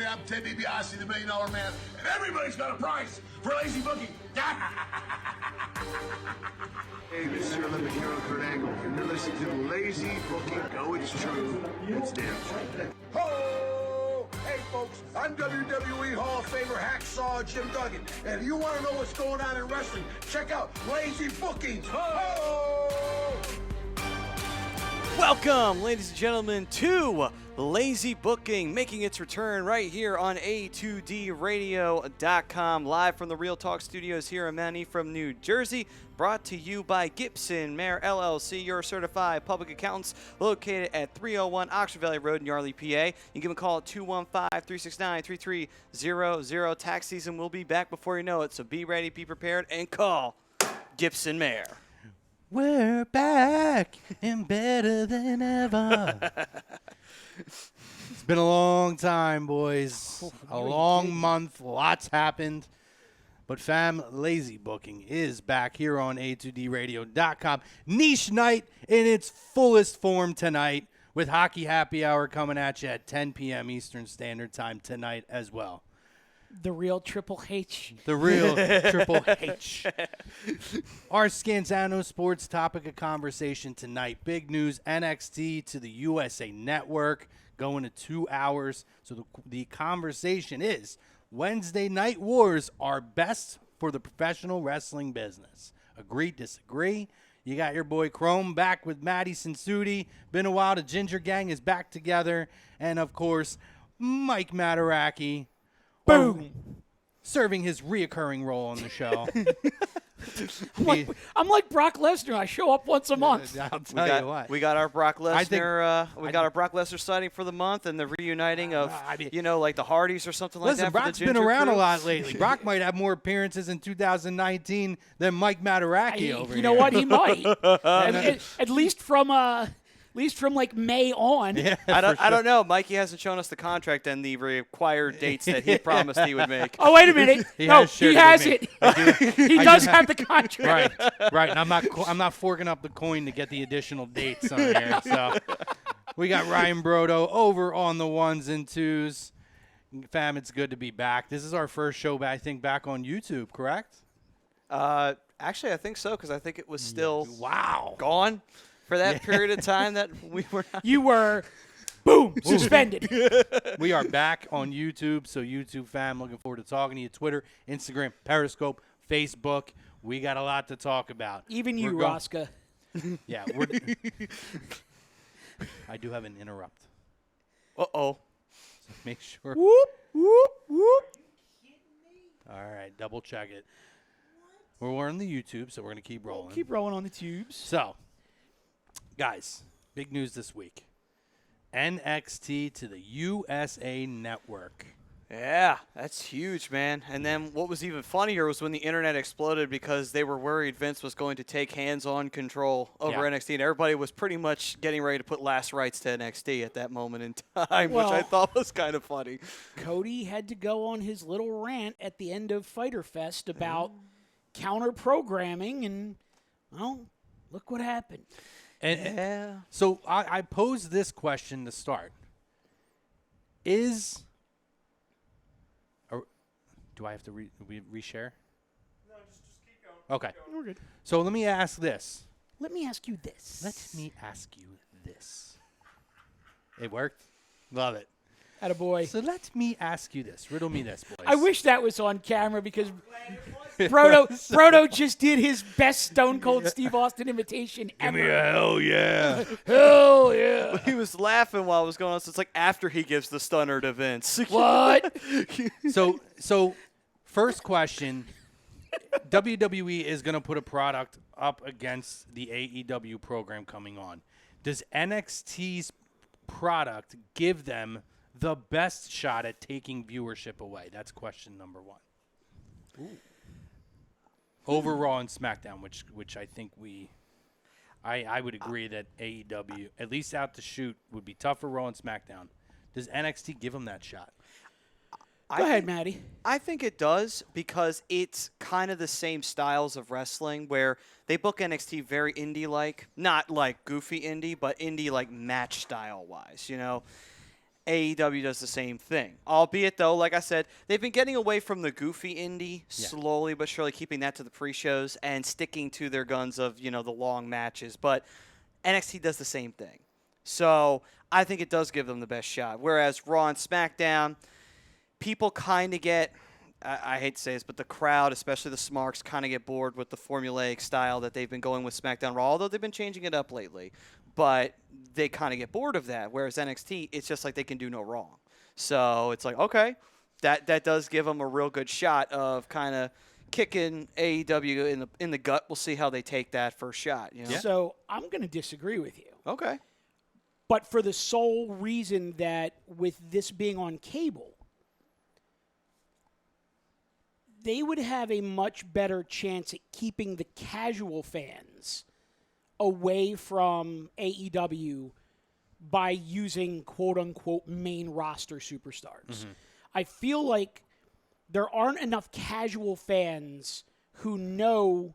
everybody. I'm Ted DiBiase, the $1 Million Man, and everybody's got a price for lazy booking. Hey, this is your Olympic hero, Kurt Angle, and you're listening to Lazy Booking. No, it's true. It's damn true. Ho! Hey, folks, I'm WWE Hall of Famer Hacksaw Jim Duggan, and if you want to know what's going on in wrestling, check out Lazy Bookings. Ho! Welcome, ladies and gentlemen, to Lazy Booking, making its return right here on A2DRadio.com, live from the Real Talk Studios here in Mount Ephraim, New Jersey, brought to you by Gibson Mayer LLC, your certified public accountants, located at 301 Oxford Valley Road in Yardley, PA. You can give them a call at 215-369-3300. Tax season will be back before you know it, so be ready, be prepared, and call Gibson Mayer. We're back and better than ever. It's been a long time, boys. A long month. Lots happened. But fam, Lazy Booking is back here on A2DRadio.com. Niche night in its fullest form tonight, with Hockey Happy Hour coming at you at 10 p.m. Eastern Standard Time tonight as well. The real Triple H. The real Triple H. Our Scanzano sports topic of conversation tonight. Big news, NXT to the USA Network, going to 2 hours. So the conversation is, Wednesday Night Wars are best for the professional wrestling business. Agree, disagree? You got your boy Chrome back with Maddie Sensuti. Been a while. The Ginger Gang is back together. And, of course, Mike Mataraki. Boom. Serving his reoccurring role on the show. I'm like Brock Lesnar. I show up once a month. I'll tell you what. We got our Brock Lesnar. We got our Brock Lesnar sighting for the month, and the reuniting of like the Hardys or something like that. Listen, Brock's been around a lot lately. Brock might have more appearances in 2019 than Mike Mataraki over here. You know what? He might. At least from like May on. Yeah, I don't know. Mikey hasn't shown us the contract and the required dates that he promised he would make. Oh, wait a minute. He has it. He does have the contract. Right. And I'm not forking up the coin to get the additional dates on here. So we got Ryan Brodo over on the ones and twos. Fam, it's good to be back. This is our first show, I think, back on YouTube, correct? Actually, I think so, because I think it was still gone for that period of time that we were not. You were, boom, suspended. We are back on YouTube, so YouTube fam, looking forward to talking to you. Twitter, Instagram, Periscope, Facebook. We got a lot to talk about. Even you, Rosca. Yeah. I do have an interrupt. Uh-oh. So make sure. Whoop, whoop, whoop. All right, double check it. We're on the YouTube, so we're going to keep rolling. Keep rolling on the tubes. So, guys, big news this week. NXT to the USA Network. Yeah, that's huge, man. And then what was even funnier was when the internet exploded because they were worried Vince was going to take hands-on control over NXT, and everybody was pretty much getting ready to put last rites to NXT at that moment in time, which I thought was kind of funny. Cody had to go on his little rant at the end of Fyter Fest about counter-programming, and, well, look what happened. And so I posed this question to start. Do I have to reshare? No, just keep going. Okay. Keep going. We're good. So let me ask this. Let me ask you this. It worked? Love it. Attaboy. So let me ask you this. Riddle me this, boys. I wish that was on camera because Brodo just did his best Stone Cold Steve Austin imitation ever. Give me a hell yeah. Hell yeah. He was laughing while it was going on, so it's like after he gives the stunner to Vince. What? So first question, WWE is going to put a product up against the AEW program coming on. Does NXT's product give them the best shot at taking viewership away? That's question number one. Ooh. Over Raw and Smackdown, which I think I would agree that AEW, at least out to shoot, would be tough for Raw and Smackdown. Does NXT give them that shot? Go ahead, Maddie. I think it does because it's kind of the same styles of wrestling where they book NXT very indie-like. Not like goofy indie, but indie like match style-wise, you know? AEW does the same thing. Albeit, though, like I said, they've been getting away from the goofy indie slowly but surely, keeping that to the pre-shows and sticking to their guns of, the long matches. But NXT does the same thing. So I think it does give them the best shot. Whereas Raw and SmackDown, people kind of get, I hate to say this, but the crowd, especially the smarks, kind of get bored with the formulaic style that they've been going with SmackDown Raw, although they've been changing it up lately. But they kind of get bored of that. Whereas NXT, it's just like they can do no wrong. So it's like, okay, that does give them a real good shot of kind of kicking AEW in the gut. We'll see how they take that first shot. So I'm going to disagree with you. Okay. But for the sole reason that with this being on cable, they would have a much better chance at keeping the casual fans away from AEW by using quote-unquote main roster superstars. Mm-hmm. I feel like there aren't enough casual fans who know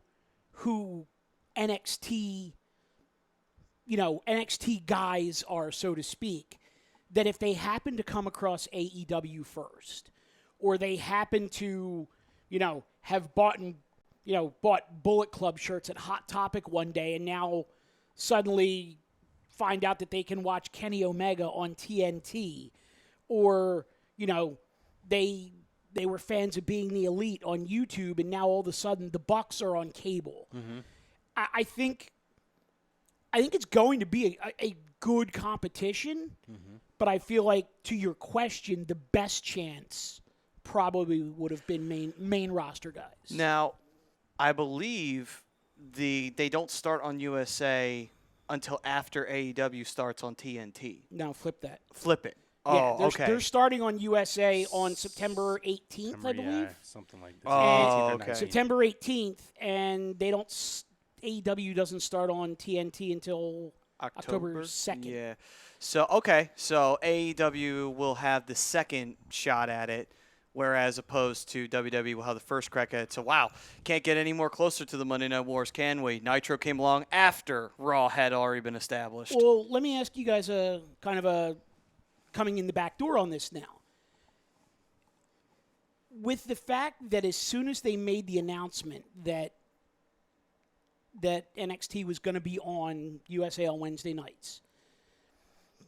who NXT guys are, so to speak, that if they happen to come across AEW first, or they happen to, have bought Bullet Club shirts at Hot Topic one day and now suddenly find out that they can watch Kenny Omega on TNT, or, they were fans of Being the Elite on YouTube and now all of a sudden the Bucks are on cable. Mm-hmm. I think it's going to be a good competition, but I feel like, to your question, the best chance probably would have been main roster guys. Now, I believe they don't start on USA until after AEW starts on TNT. No, flip that. Flip it. Yeah, Oh, okay. They're starting on USA on September 18th, I believe. Yeah, something like that. Oh, 18th or okay. 19th. September 18th, and they don't. AEW doesn't start on TNT until October 2nd. Yeah. So AEW will have the second shot at it, whereas opposed to WWE will have the first crack at it. So, wow, can't get any more closer to the Monday Night Wars, can we? Nitro came along after Raw had already been established. Well, let me ask you guys a kind of a coming in the back door on this now. With the fact that as soon as they made the announcement that NXT was going to be on USA on Wednesday nights,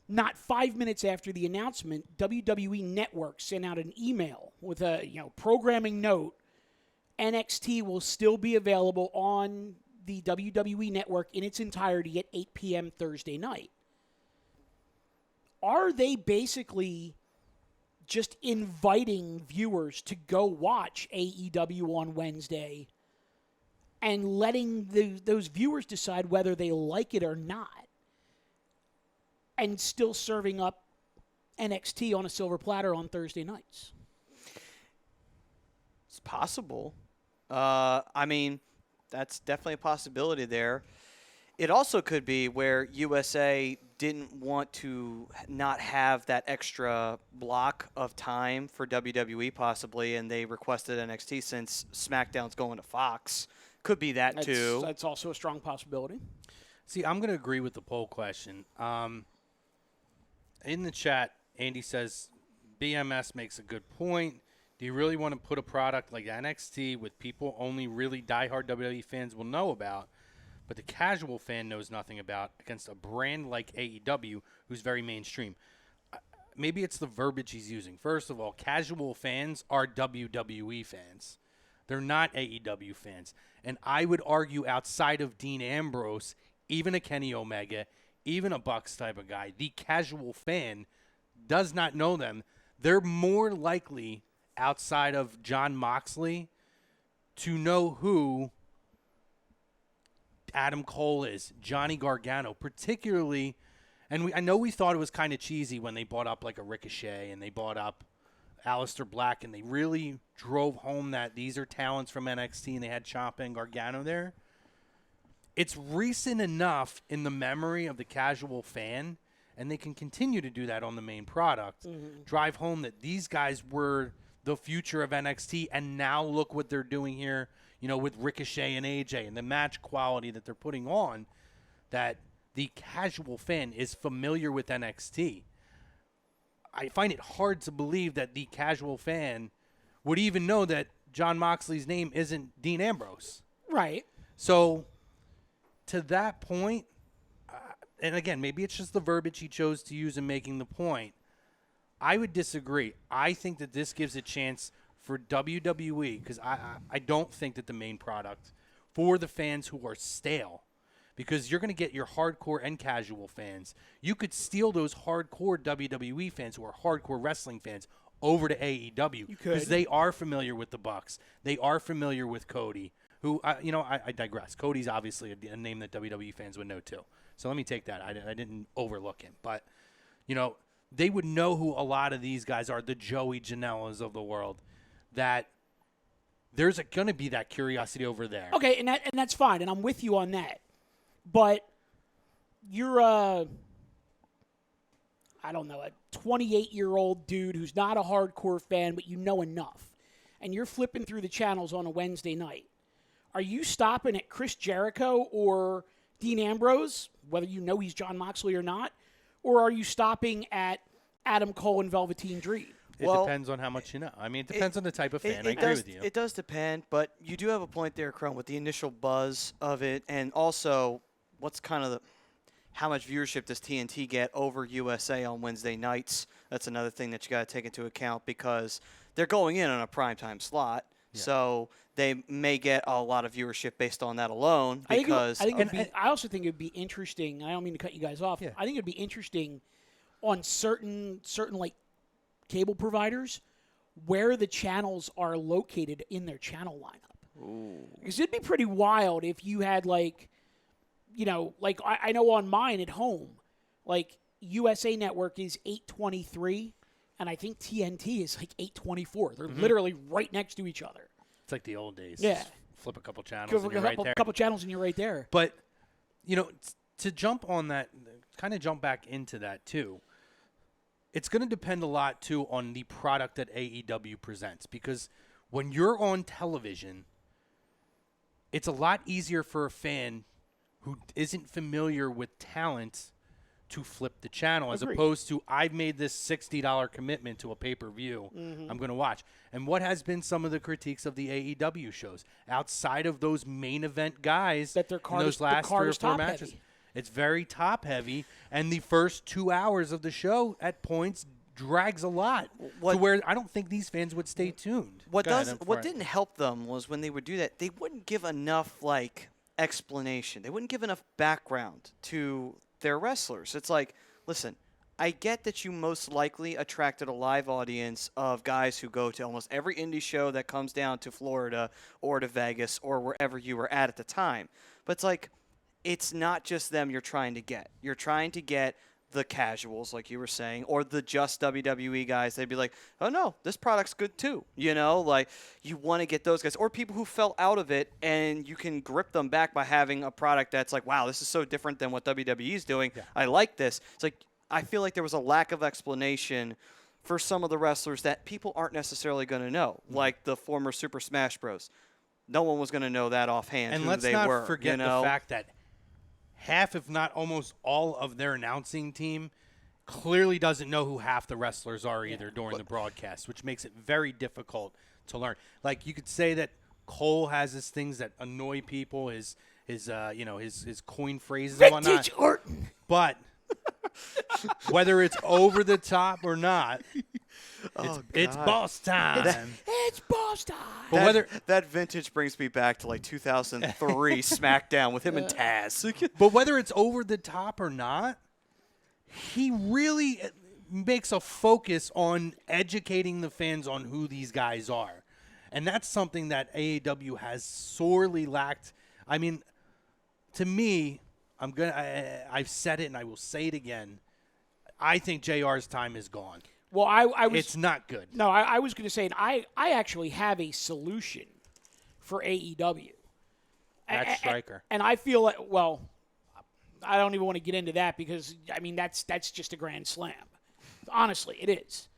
not 5 minutes after the announcement, WWE Network sent out an email with a programming note. NXT will still be available on the WWE Network in its entirety at 8 p.m. Thursday night. Are they basically just inviting viewers to go watch AEW on Wednesday and letting those viewers decide whether they like it or not, and still serving up NXT on a silver platter on Thursday nights? It's possible. I mean, that's definitely a possibility there. It also could be where USA didn't want to not have that extra block of time for WWE possibly, and they requested NXT since SmackDown's going to Fox. Could be that too. That's also a strong possibility. See, I'm going to agree with the poll question. In the chat, Andy says, BMS makes a good point. Do you really want to put a product like NXT with people only really diehard WWE fans will know about, but the casual fan knows nothing about, against a brand like AEW who's very mainstream? Maybe it's the verbiage he's using. First of all, casual fans are WWE fans. They're not AEW fans. And I would argue outside of Dean Ambrose, even a Kenny Omega, even a Bucks type of guy, the casual fan does not know them. They're more likely, outside of John Moxley, to know who Adam Cole is, Johnny Gargano, particularly. And I know we thought it was kind of cheesy when they bought up like a Ricochet and they bought up Aleister Black, and they really drove home that these are talents from NXT, and they had Ciampa and Gargano there. It's recent enough in the memory of the casual fan, and they can continue to do that on the main product, drive home that these guys were the future of NXT, and now look what they're doing here, with Ricochet and AJ, and the match quality that they're putting on, that the casual fan is familiar with NXT. I find it hard to believe that the casual fan would even know that Jon Moxley's name isn't Dean Ambrose. Right. So, to that point, and again, maybe it's just the verbiage he chose to use in making the point, I would disagree. I think that this gives a chance for WWE, because I don't think that the main product for the fans who are stale, because you're going to get your hardcore and casual fans. You could steal those hardcore WWE fans who are hardcore wrestling fans over to AEW, because they are familiar with the Bucks. They are familiar with Cody, who, I digress. Cody's obviously a name that WWE fans would know too. So let me take that. I didn't overlook him. But, they would know who a lot of these guys are, the Joey Janellas of the world, that there's going to be that curiosity over there. Okay, and that's fine, and I'm with you on that. But you're I don't know, a 28-year-old dude who's not a hardcore fan, but you know enough, and you're flipping through the channels on a Wednesday night. Are you stopping at Chris Jericho or Dean Ambrose, whether you know he's Jon Moxley or not, or are you stopping at Adam Cole and Velveteen Dream? It depends on how much you know. I mean, it depends on the type of fan. I agree with you. It does depend, but you do have a point there, Chrome, with the initial buzz of it, and also what's kind of how much viewership does TNT get over USA on Wednesday nights? That's another thing that you got to take into account, because they're going in on a primetime slot, so they may get a lot of viewership based on that alone. Because I also think it would be interesting. I don't mean to cut you guys off. Yeah. I think it would be interesting on certain like cable providers where the channels are located in their channel lineup. Ooh. Because it'd be pretty wild if you had like I know on mine at home, like USA Network is 823, and I think TNT is like 824. They're literally right next to each other. It's like the old days. Yeah. Flip a couple channels Go and you're right there. a couple channels and you're right there. But, to jump on that, kind of jump back into that too, it's going to depend a lot too on the product that AEW presents, because when you're on television, it's a lot easier for a fan who isn't familiar with talent to flip the channel, as opposed to, I've made this $60 commitment to a pay-per-view I'm going to watch. And what has been some of the critiques of the AEW shows outside of those main event guys That their in those last 3 or 4 matches? heavy. It's very top-heavy, and the first 2 hours of the show at points drags a lot to where I don't think these fans would stay tuned. What didn't help them was when they would do that, they wouldn't give enough explanation. They wouldn't give enough background to their wrestlers. It's like, listen, I get that you most likely attracted a live audience of guys who go to almost every indie show that comes down to Florida or to Vegas or wherever you were at the time. But it's like, it's not just them you're trying to get. You're trying to get the casuals, like you were saying, or the just WWE guys. They'd be like, oh, no, this product's good too. You want to get those guys. Or people who fell out of it, and you can grip them back by having a product that's like, wow, this is so different than what WWE is doing. Yeah. I like this. It's like, I feel like there was a lack of explanation for some of the wrestlers that people aren't necessarily going to know, like the former Super Smash Bros. No one was going to know that offhand and who let's they not were. Forget the fact that half, if not almost all, of their announcing team clearly doesn't know who half the wrestlers are either during the broadcast, which makes it very difficult to learn. Like, you could say that Cole has his things that annoy people, his coin phrases and whatnot. Vintage Orton. But whether it's over the top or not, it's boss time. It's boss time. But that vintage brings me back to 2003 SmackDown with him and Taz. But whether it's over the top or not, he really makes a focus on educating the fans on who these guys are. And that's something that AEW has sorely lacked. I mean, to me, I've said it and I will say it again. I think JR's time is gone. Well, it's not good. No, I was going to say, and I actually have a solution for AEW. Matt Striker. And I feel like, well, I don't even want to get into that because, I mean, that's just a grand slam. Honestly, it is.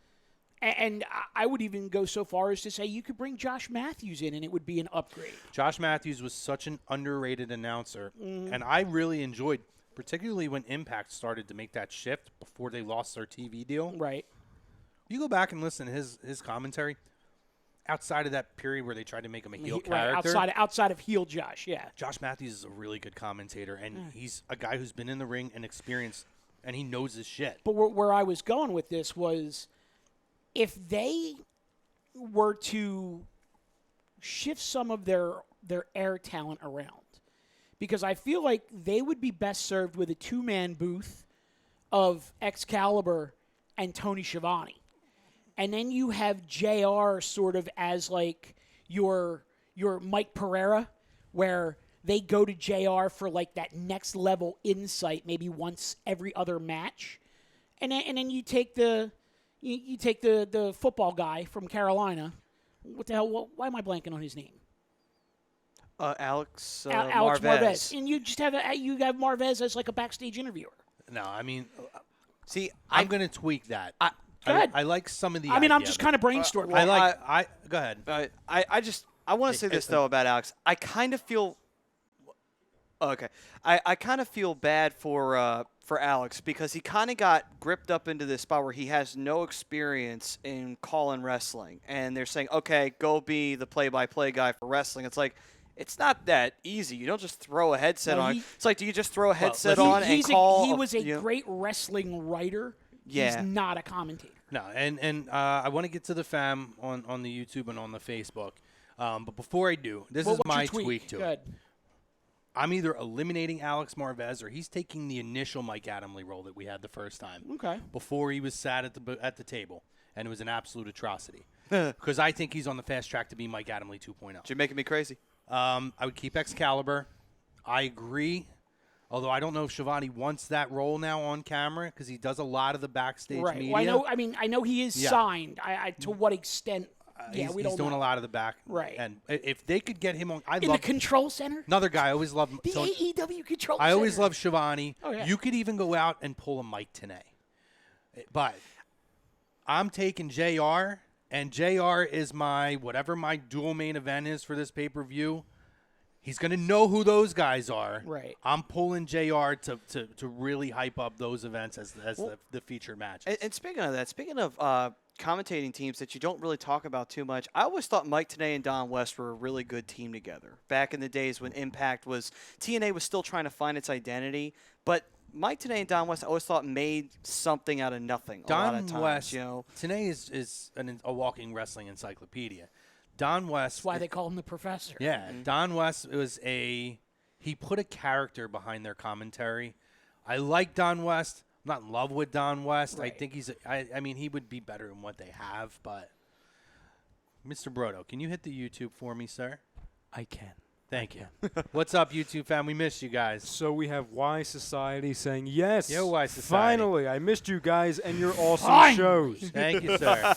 And I would even go so far as to say you could bring Josh Matthews in and it would be an upgrade. Josh Matthews was such an underrated announcer, and I really enjoyed, particularly when Impact started to make that shift before they lost their TV deal. Right. You go back and listen to his commentary. Outside of that period where they tried to make him a heel character, outside of heel Josh, yeah. Josh Matthews is a really good commentator, and he's a guy who's been in the ring and experienced, and he knows his shit. But where I was going with this was, if they were to shift some of their air talent around, because I feel like they would be best served with a two-man booth of Excalibur and Tony Schiavone. And then you have JR sort of as like your Mike Pereira, where they go to JR for like that next level insight, maybe once every other match. And then you take the football guy from Carolina. What the hell? Why am I blanking on his name? Alex Marvez. And you just have Marvez as like a backstage interviewer. No, I mean, see, I'm going to tweak that. Go ahead. I like some of the. I'm idea just of it. kind of brainstorming. Go ahead. I want to say this though about Alex. I kind of feel. Okay, I kind of feel bad for Alex because he kind of got gripped up into this spot where he has no experience in calling wrestling, and they're saying, "Okay, go be the play-by-play guy for wrestling." It's like. It's not that easy. You don't just throw a headset on. It's like, do you just throw a headset on and call? He was a great wrestling writer. Yeah. He's not a commentator. No, and I want to get to the fam on the YouTube and on the Facebook. But before I do, this is my tweak to it. I'm either eliminating Alex Marvez or he's taking the initial Mike Adamle role that we had the first time. Okay. Before he was sat at the table, and it was an absolute atrocity. Because I think he's on the fast track to be Mike Adamle 2.0. You're making me crazy. I would keep Excalibur. I agree. Although I don't know if Schiavone wants that role now on camera because he does a lot of the backstage media. Well, I know he is signed. To what extent? We don't know. He's doing a lot of the back. Right. And if they could get him on, in the control center. Another guy I always love. The AEW control center. I always love Schiavone. Oh, yeah. You could even go out and pull a Mike Tenay. But I'm taking JR. And JR is whatever my dual main event is for this pay-per-view. He's going to know who those guys are. Right. I'm pulling JR to really hype up those events as the featured matches. And speaking of that, commentating teams that you don't really talk about too much, I always thought Mike Tenay and Don West were a really good team together. Back in the days when Impact TNA was still trying to find its identity, but Mike Tenay and Don West I always thought made something out of nothing. Don a lot of times, West, Tenay is a walking wrestling encyclopedia. Don West. That's why they call him the professor. Yeah, Don West he put a character behind their commentary. I like Don West. I'm not in love with Don West. Right. I think he would be better than what they have. But Mr. Brodo, can you hit the YouTube for me, sir? I can. Thank you. What's up, YouTube fam? We missed you guys. So we have Y Society saying, yes, Yo, Y Society. Finally, I missed you guys and your awesome shows. Thank you, sir.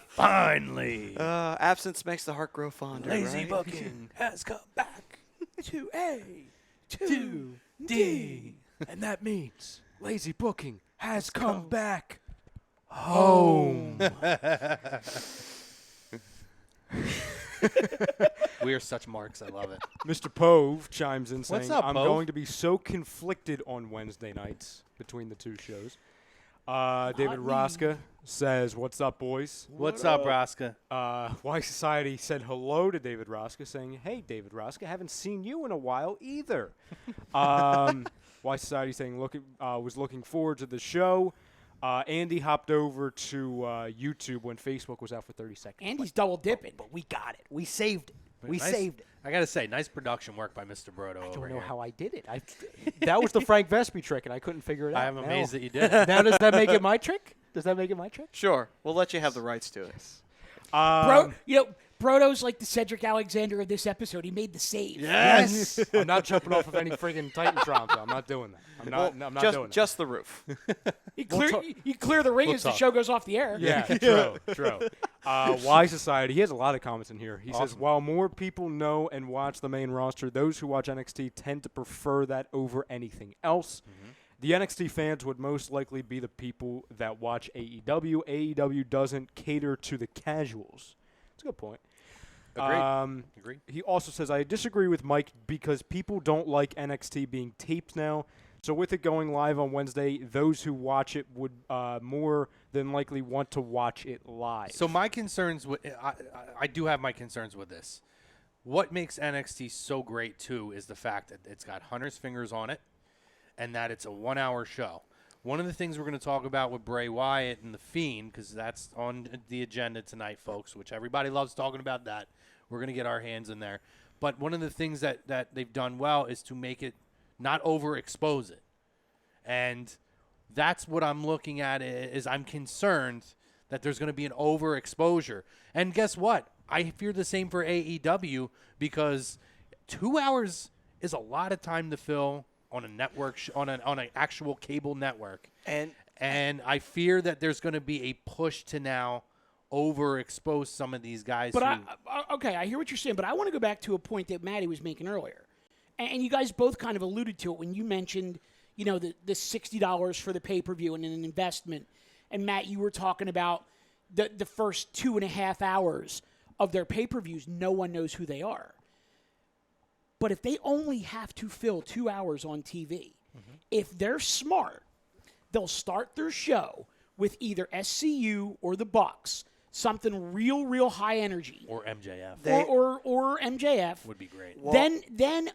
Finally. Absence makes the heart grow fonder. Lazy right? booking has come back to A to D. And that means lazy booking has come back home. We are such marks. I love it. Mr. Pove chimes in saying, What's up, I'm Pove? going to be so conflicted on Wednesday nights between the two shows. David Roska says, what's up, boys? What's up, Raska? Y Society said hello to David Roska, saying, hey, David Roska, haven't seen you in a while either. Y Society saying, was looking forward to the show. Andy hopped over to YouTube when Facebook was out for 30 seconds. Andy's double dipping. But we got it. We saved it. We Nice- saved it. I got to say, nice production work by Mr. Brodo I over don't know here. how I did it. That was the Frank Vespi trick, and I couldn't figure it out. I am Now- amazed that you did it. Now, does that make it my trick? Does that make it my trick? Sure, we'll let you have the rights to it. Brodo's like the Cedric Alexander of this episode. He made the save. Yes. I'm not jumping off of any friggin' Titantron, so I'm not doing that. I'm not doing it. Just the roof. You clear the ring as the talk. show goes off the air. Yeah, true. Y Society, he has a lot of comments in here. He says, while more people know and watch the main roster, those who watch NXT tend to prefer that over anything else. The NXT fans would most likely be the people that watch AEW. AEW doesn't cater to the casuals. That's a good point. Agreed. He also says, I disagree with Mike because people don't like NXT being taped now, So with it going live on Wednesday, those who watch it would more than likely want to watch it live. So my concerns with I do have my concerns with this. What makes NXT so great too is the fact that it's got Hunter's fingers on it, and that it's a 1-hour show. One of the things we're going to talk about with Bray Wyatt and the Fiend, because that's on the agenda tonight, folks, which everybody loves talking about that. We're going to get our hands in there. But one of the things that they've done well is to make it not overexpose it. And that's what I'm looking at is I'm concerned that there's going to be an overexposure. And guess what? I fear the same for AEW because 2 hours is a lot of time to fill on a network on an actual cable network, and I fear that there's going to be a push to now overexpose some of these guys. But I hear what you're saying, but I want to go back to a point that Maddie was making earlier, and you guys both kind of alluded to it when you mentioned, the $60 for the pay-per-view and an investment, and Matt, you were talking about the first 2.5 hours of their pay-per-views. No one knows who they are. But if they only have to fill 2 hours on TV, if they're smart, they'll start their show with either SCU or the Bucks, something real high energy, or MJF, or MJF would be great. Well, then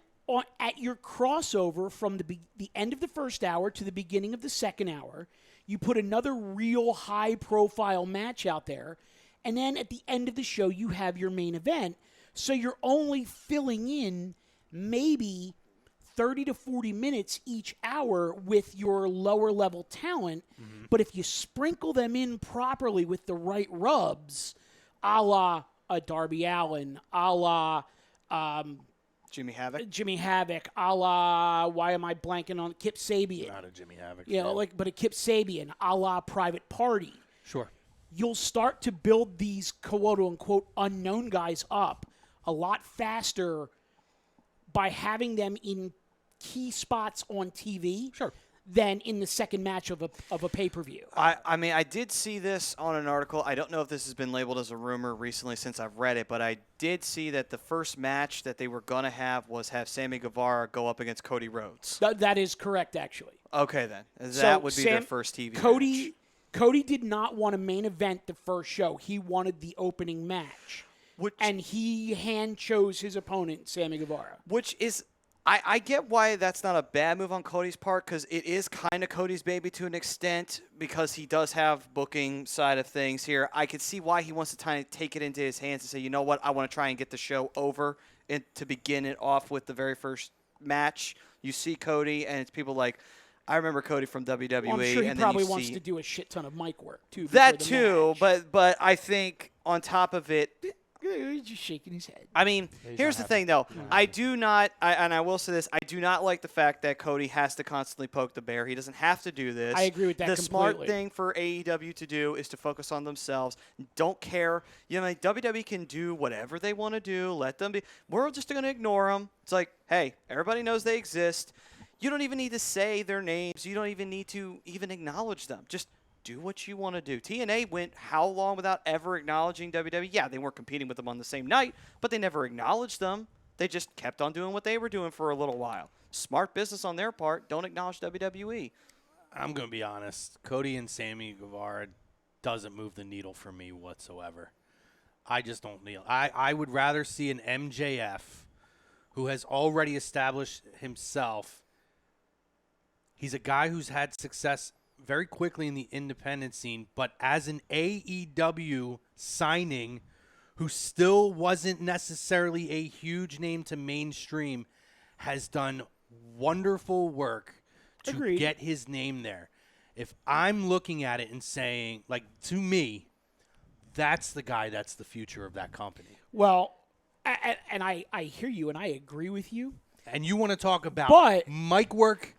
at your crossover from the end of the first hour to the beginning of the second hour, you put another real high profile match out there, and then at the end of the show you have your main event. So you're only filling in maybe 30 to 40 minutes each hour with your lower level talent. But if you sprinkle them in properly with the right rubs, a la a Darby Allin, a la Jimmy Havoc, a la, why am I blanking on Kip Sabian? Not a Jimmy Havoc. But a Kip Sabian, a la Private Party. Sure. You'll start to build these quote-unquote unknown guys up a lot faster by having them in key spots on TV than in the second match of a pay-per-view. I mean, I did see this on an article. I don't know if this has been labeled as a rumor recently since I've read it, but I did see that the first match that they were going to have Sammy Guevara go up against Cody Rhodes. That is correct, actually. Okay, then. That would be their first TV match. Cody did not want a main event the first show. He wanted the opening match. And he hand chose his opponent, Sammy Guevara. Which is, I get why that's not a bad move on Cody's part, because it is kind of Cody's baby to an extent, because he does have booking side of things here. I could see why he wants to kind of take it into his hands and say, you know what, I want to try and get the show over and to begin it off with the very first match. You see Cody, and it's people like, I remember Cody from WWE. Well, I'm sure he and probably wants to do a shit ton of mic work, too. That too, but I think on top of it, he's just shaking his head. I mean, here's the thing, though. I do not, and I will say this, I do not like the fact that Cody has to constantly poke the bear. He doesn't have to do this. I agree with that The completely. smart thing for AEW to do is to focus on themselves. Don't care. WWE can do whatever they want to do. Let them be. We're just going to ignore them. It's like, hey, everybody knows they exist. You don't even need to say their names. You don't even need to even acknowledge them. Just do what you want to do. TNA went how long without ever acknowledging WWE? Yeah, they weren't competing with them on the same night, but they never acknowledged them. They just kept on doing what they were doing for a little while. Smart business on their part. Don't acknowledge WWE. I'm going to be honest. Cody and Sammy Guevara doesn't move the needle for me whatsoever. I just don't kneel. I would rather see an MJF who has already established himself. He's a guy who's had success very quickly in the independent scene, but as an AEW signing who still wasn't necessarily a huge name to mainstream, has done wonderful work to get his name there. If I'm looking at it and saying, like, to me, that's the guy that's the future of that company. Well, and I hear you, and I agree with you. And you want to talk about mic work,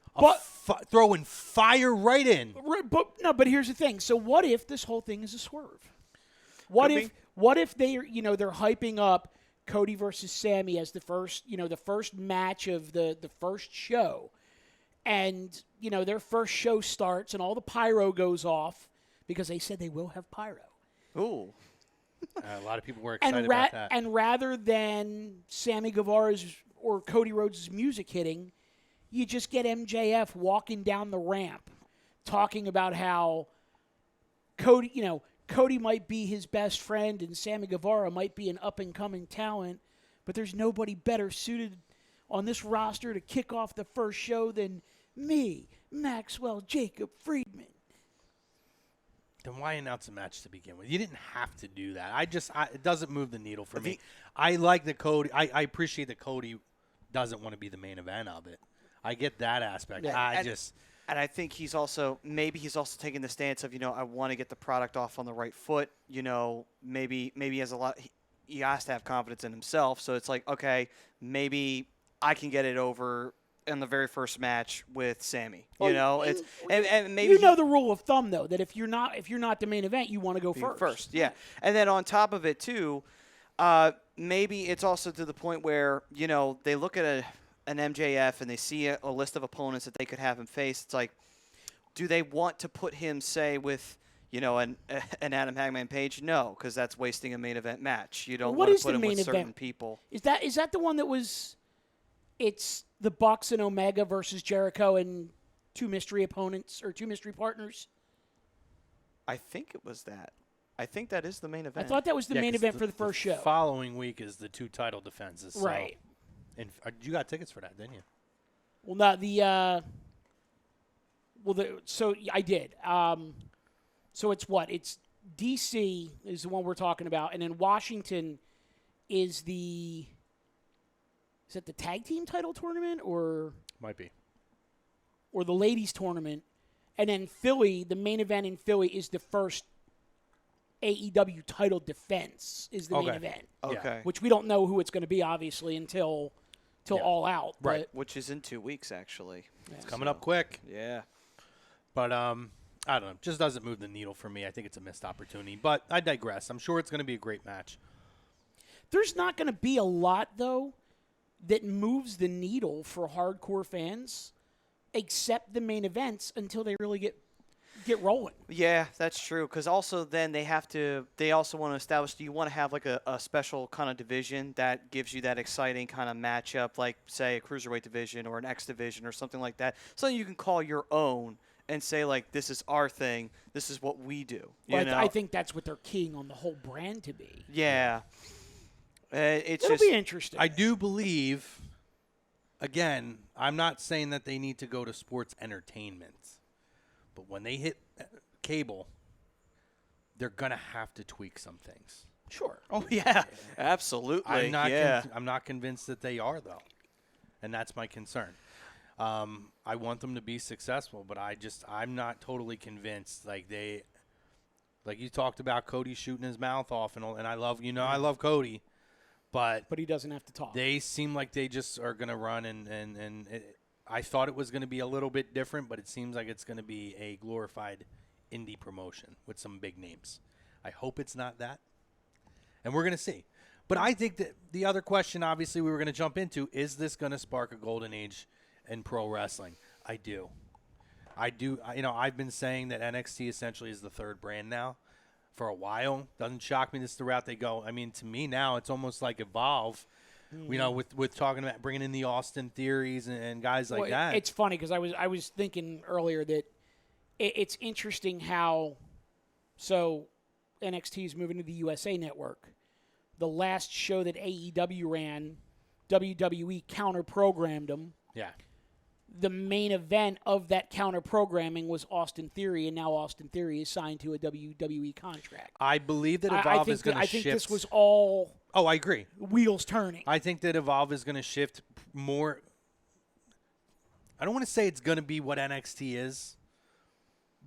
throwing fire right in. But here's the thing. So what if this whole thing is a swerve? What if they're hyping up Cody versus Sammy as the first match of the first show, and their first show starts and all the pyro goes off because they said they will have pyro. Ooh. A lot of people were excited about that. And rather than Sammy Guevara's or Cody Rhodes' music hitting, you just get MJF walking down the ramp talking about how Cody might be his best friend and Sammy Guevara might be an up-and-coming talent, but there's nobody better suited on this roster to kick off the first show than me, Maxwell Jacob Friedman. Then why announce a match to begin with? You didn't have to do that. It doesn't move the needle for me. I like that Cody. I appreciate that Cody doesn't want to be the main event of it. I get that aspect. Yeah, and I think he's also taking the stance of, I want to get the product off on the right foot. Maybe he has he has to have confidence in himself. So it's like, okay, maybe I can get it over in the very first match with Sammy. And maybe the rule of thumb though, that if you're not the main event, you want to go first. First, yeah. And then on top of it too, maybe it's also to the point where they look at an MJF and they see a list of opponents that they could have him face. It's like, do they want to put him, say, with an Adam Hangman Page? No, because that's wasting a main event match. You don't want to put him with certain people. Is that the one that was? It's the Bucks and Omega versus Jericho and two mystery opponents or two mystery partners. I think it was that. I think that is the main event. I thought that was the main event for the first show. Following week is the two title defenses. So. Right. And you got tickets for that, didn't you? Well, not so I did. So it's what? It's DC is the one we're talking about, and then Washington is the. Is it the tag team title tournament or might be, or the ladies tournament, and then Philly, the main event in Philly is the first AEW title defense is the main event. Okay, which we don't know who it's going to be obviously until All Out, right? Which is in 2 weeks actually. It's coming up quick. Yeah, but I don't know. Just doesn't move the needle for me. I think it's a missed opportunity. But I digress. I'm sure it's going to be a great match. There's not going to be a lot though that moves the needle for hardcore fans, except the main events until they really get rolling. Yeah, that's true. Because also then they also want to establish, do you want to have like a special kind of division that gives you that exciting kind of matchup, like say a cruiserweight division or an X division or something like that, something you can call your own and say like, this is our thing, this is what we do. I think that's what they're keying on the whole brand to be. Yeah. It'll be interesting. I do believe, again, I'm not saying that they need to go to sports entertainment, but when they hit cable, they're going to have to tweak some things. Sure. Oh, yeah. Absolutely. I'm not convinced that they are, though, and that's my concern. I want them to be successful, but I'm not totally convinced. Like you talked about Cody shooting his mouth off, and I love Cody. But he doesn't have to talk. They seem like they just are going to run, and I thought it was going to be a little bit different, but it seems like it's going to be a glorified indie promotion with some big names. I hope it's not that, and we're going to see. But I think that the other question, obviously, we were going to jump into, is this going to spark a golden age in pro wrestling? I do. I've been saying that NXT essentially is the third brand now. For a while, doesn't shock me. This is the route they go. I mean, to me now, it's almost like Evolve. With talking about bringing in the Austin Theories and guys like that. It's funny because I was thinking earlier that it's interesting how NXT is moving to the USA Network. The last show that AEW ran, WWE counter-programmed them. Yeah. The main event of that counter-programming was Austin Theory, and now Austin Theory is signed to a WWE contract. I believe that Evolve is going to shift. I think this was all I agree. Wheels turning. I think that Evolve is going to shift more. I don't want to say it's going to be what NXT is,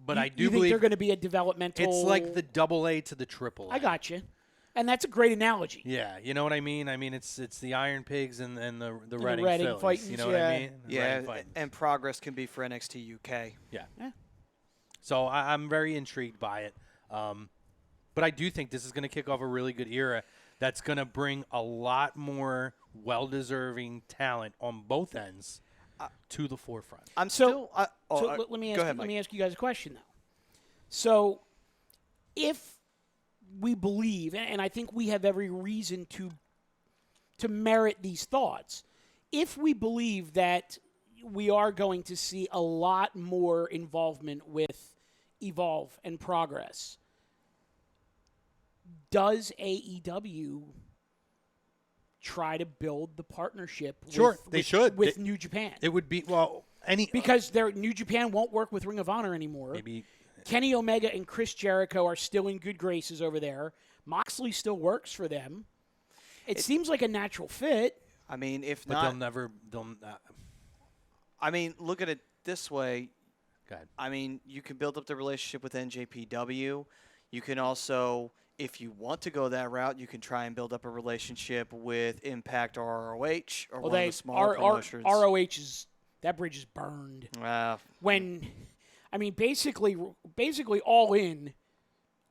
but I do believe think they're going to be a developmental. It's like the AA to the AAA. I got you. And that's a great analogy. Yeah, you know what I mean? I mean, it's the Iron Pigs and the Reading Phillies. Fightings, you know what I mean? Yeah, and progress can be for NXT UK. Yeah. So I'm very intrigued by it. But I do think this is going to kick off a really good era that's going to bring a lot more well-deserving talent on both ends to the forefront. Let me ask you guys a question, though. So if we believe, and I think we have every reason to merit these thoughts, if we believe that we are going to see a lot more involvement with Evolve and Progress. Does AEW try to build the partnership Sure, they should. with New Japan? It would be, Because New Japan won't work with Ring of Honor anymore. maybe Kenny Omega and Chris Jericho are still in good graces over there. Moxley still works for them. It seems like a natural fit. I mean, if but not, they'll I mean, look at it this way. go ahead. I mean, you can build up the relationship with NJPW. You can also, if you want to go that route, you can try and build up a relationship with Impact or ROH or one of the smaller promotions. ROH that bridge is burned. Basically All In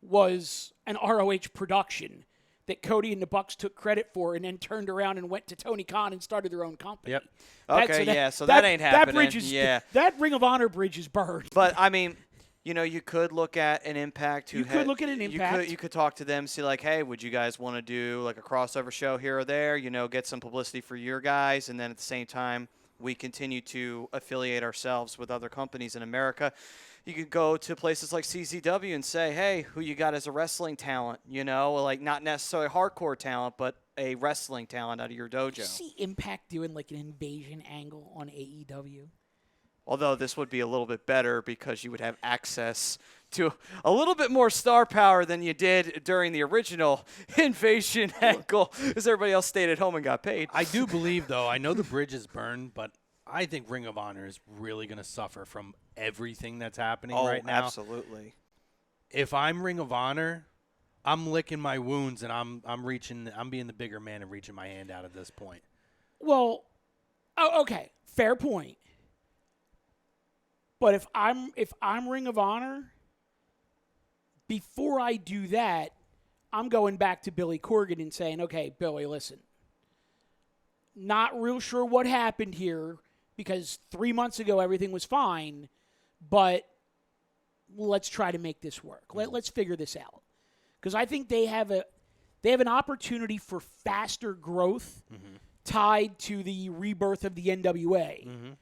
was an ROH production that Cody and the Bucks took credit for and then turned around and went to Tony Khan and started their own company. Yep. So that ain't happening. That Ring of Honor bridge is burned. But, I mean, you could look at an Impact. You could talk to them, see, like, hey, would you guys want to do, like, a crossover show here or there, get some publicity for your guys, and then at the same time, we continue to affiliate ourselves with other companies in America. You could go to places like CZW and say, hey, who you got as a wrestling talent, like not necessarily hardcore talent, but a wrestling talent out of your dojo. Did you see Impact doing like an invasion angle on AEW? Although this would be a little bit better because you would have access to a little bit more star power than you did during the original invasion angle, because everybody else stayed at home and got paid. I do believe, though, I know the bridge is burned, but I think Ring of Honor is really going to suffer from everything that's happening right now. Absolutely. If I'm Ring of Honor, I'm licking my wounds and I'm being the bigger man and reaching my hand out at this point. Well, okay, fair point. But if I'm Ring of Honor, before I do that, I'm going back to Billy Corgan and saying, okay, Billy, listen, not real sure what happened here because 3 months ago everything was fine, but let's try to make this work. Let's figure this out. Because I think they have an opportunity for faster growth tied to the rebirth of the NWA.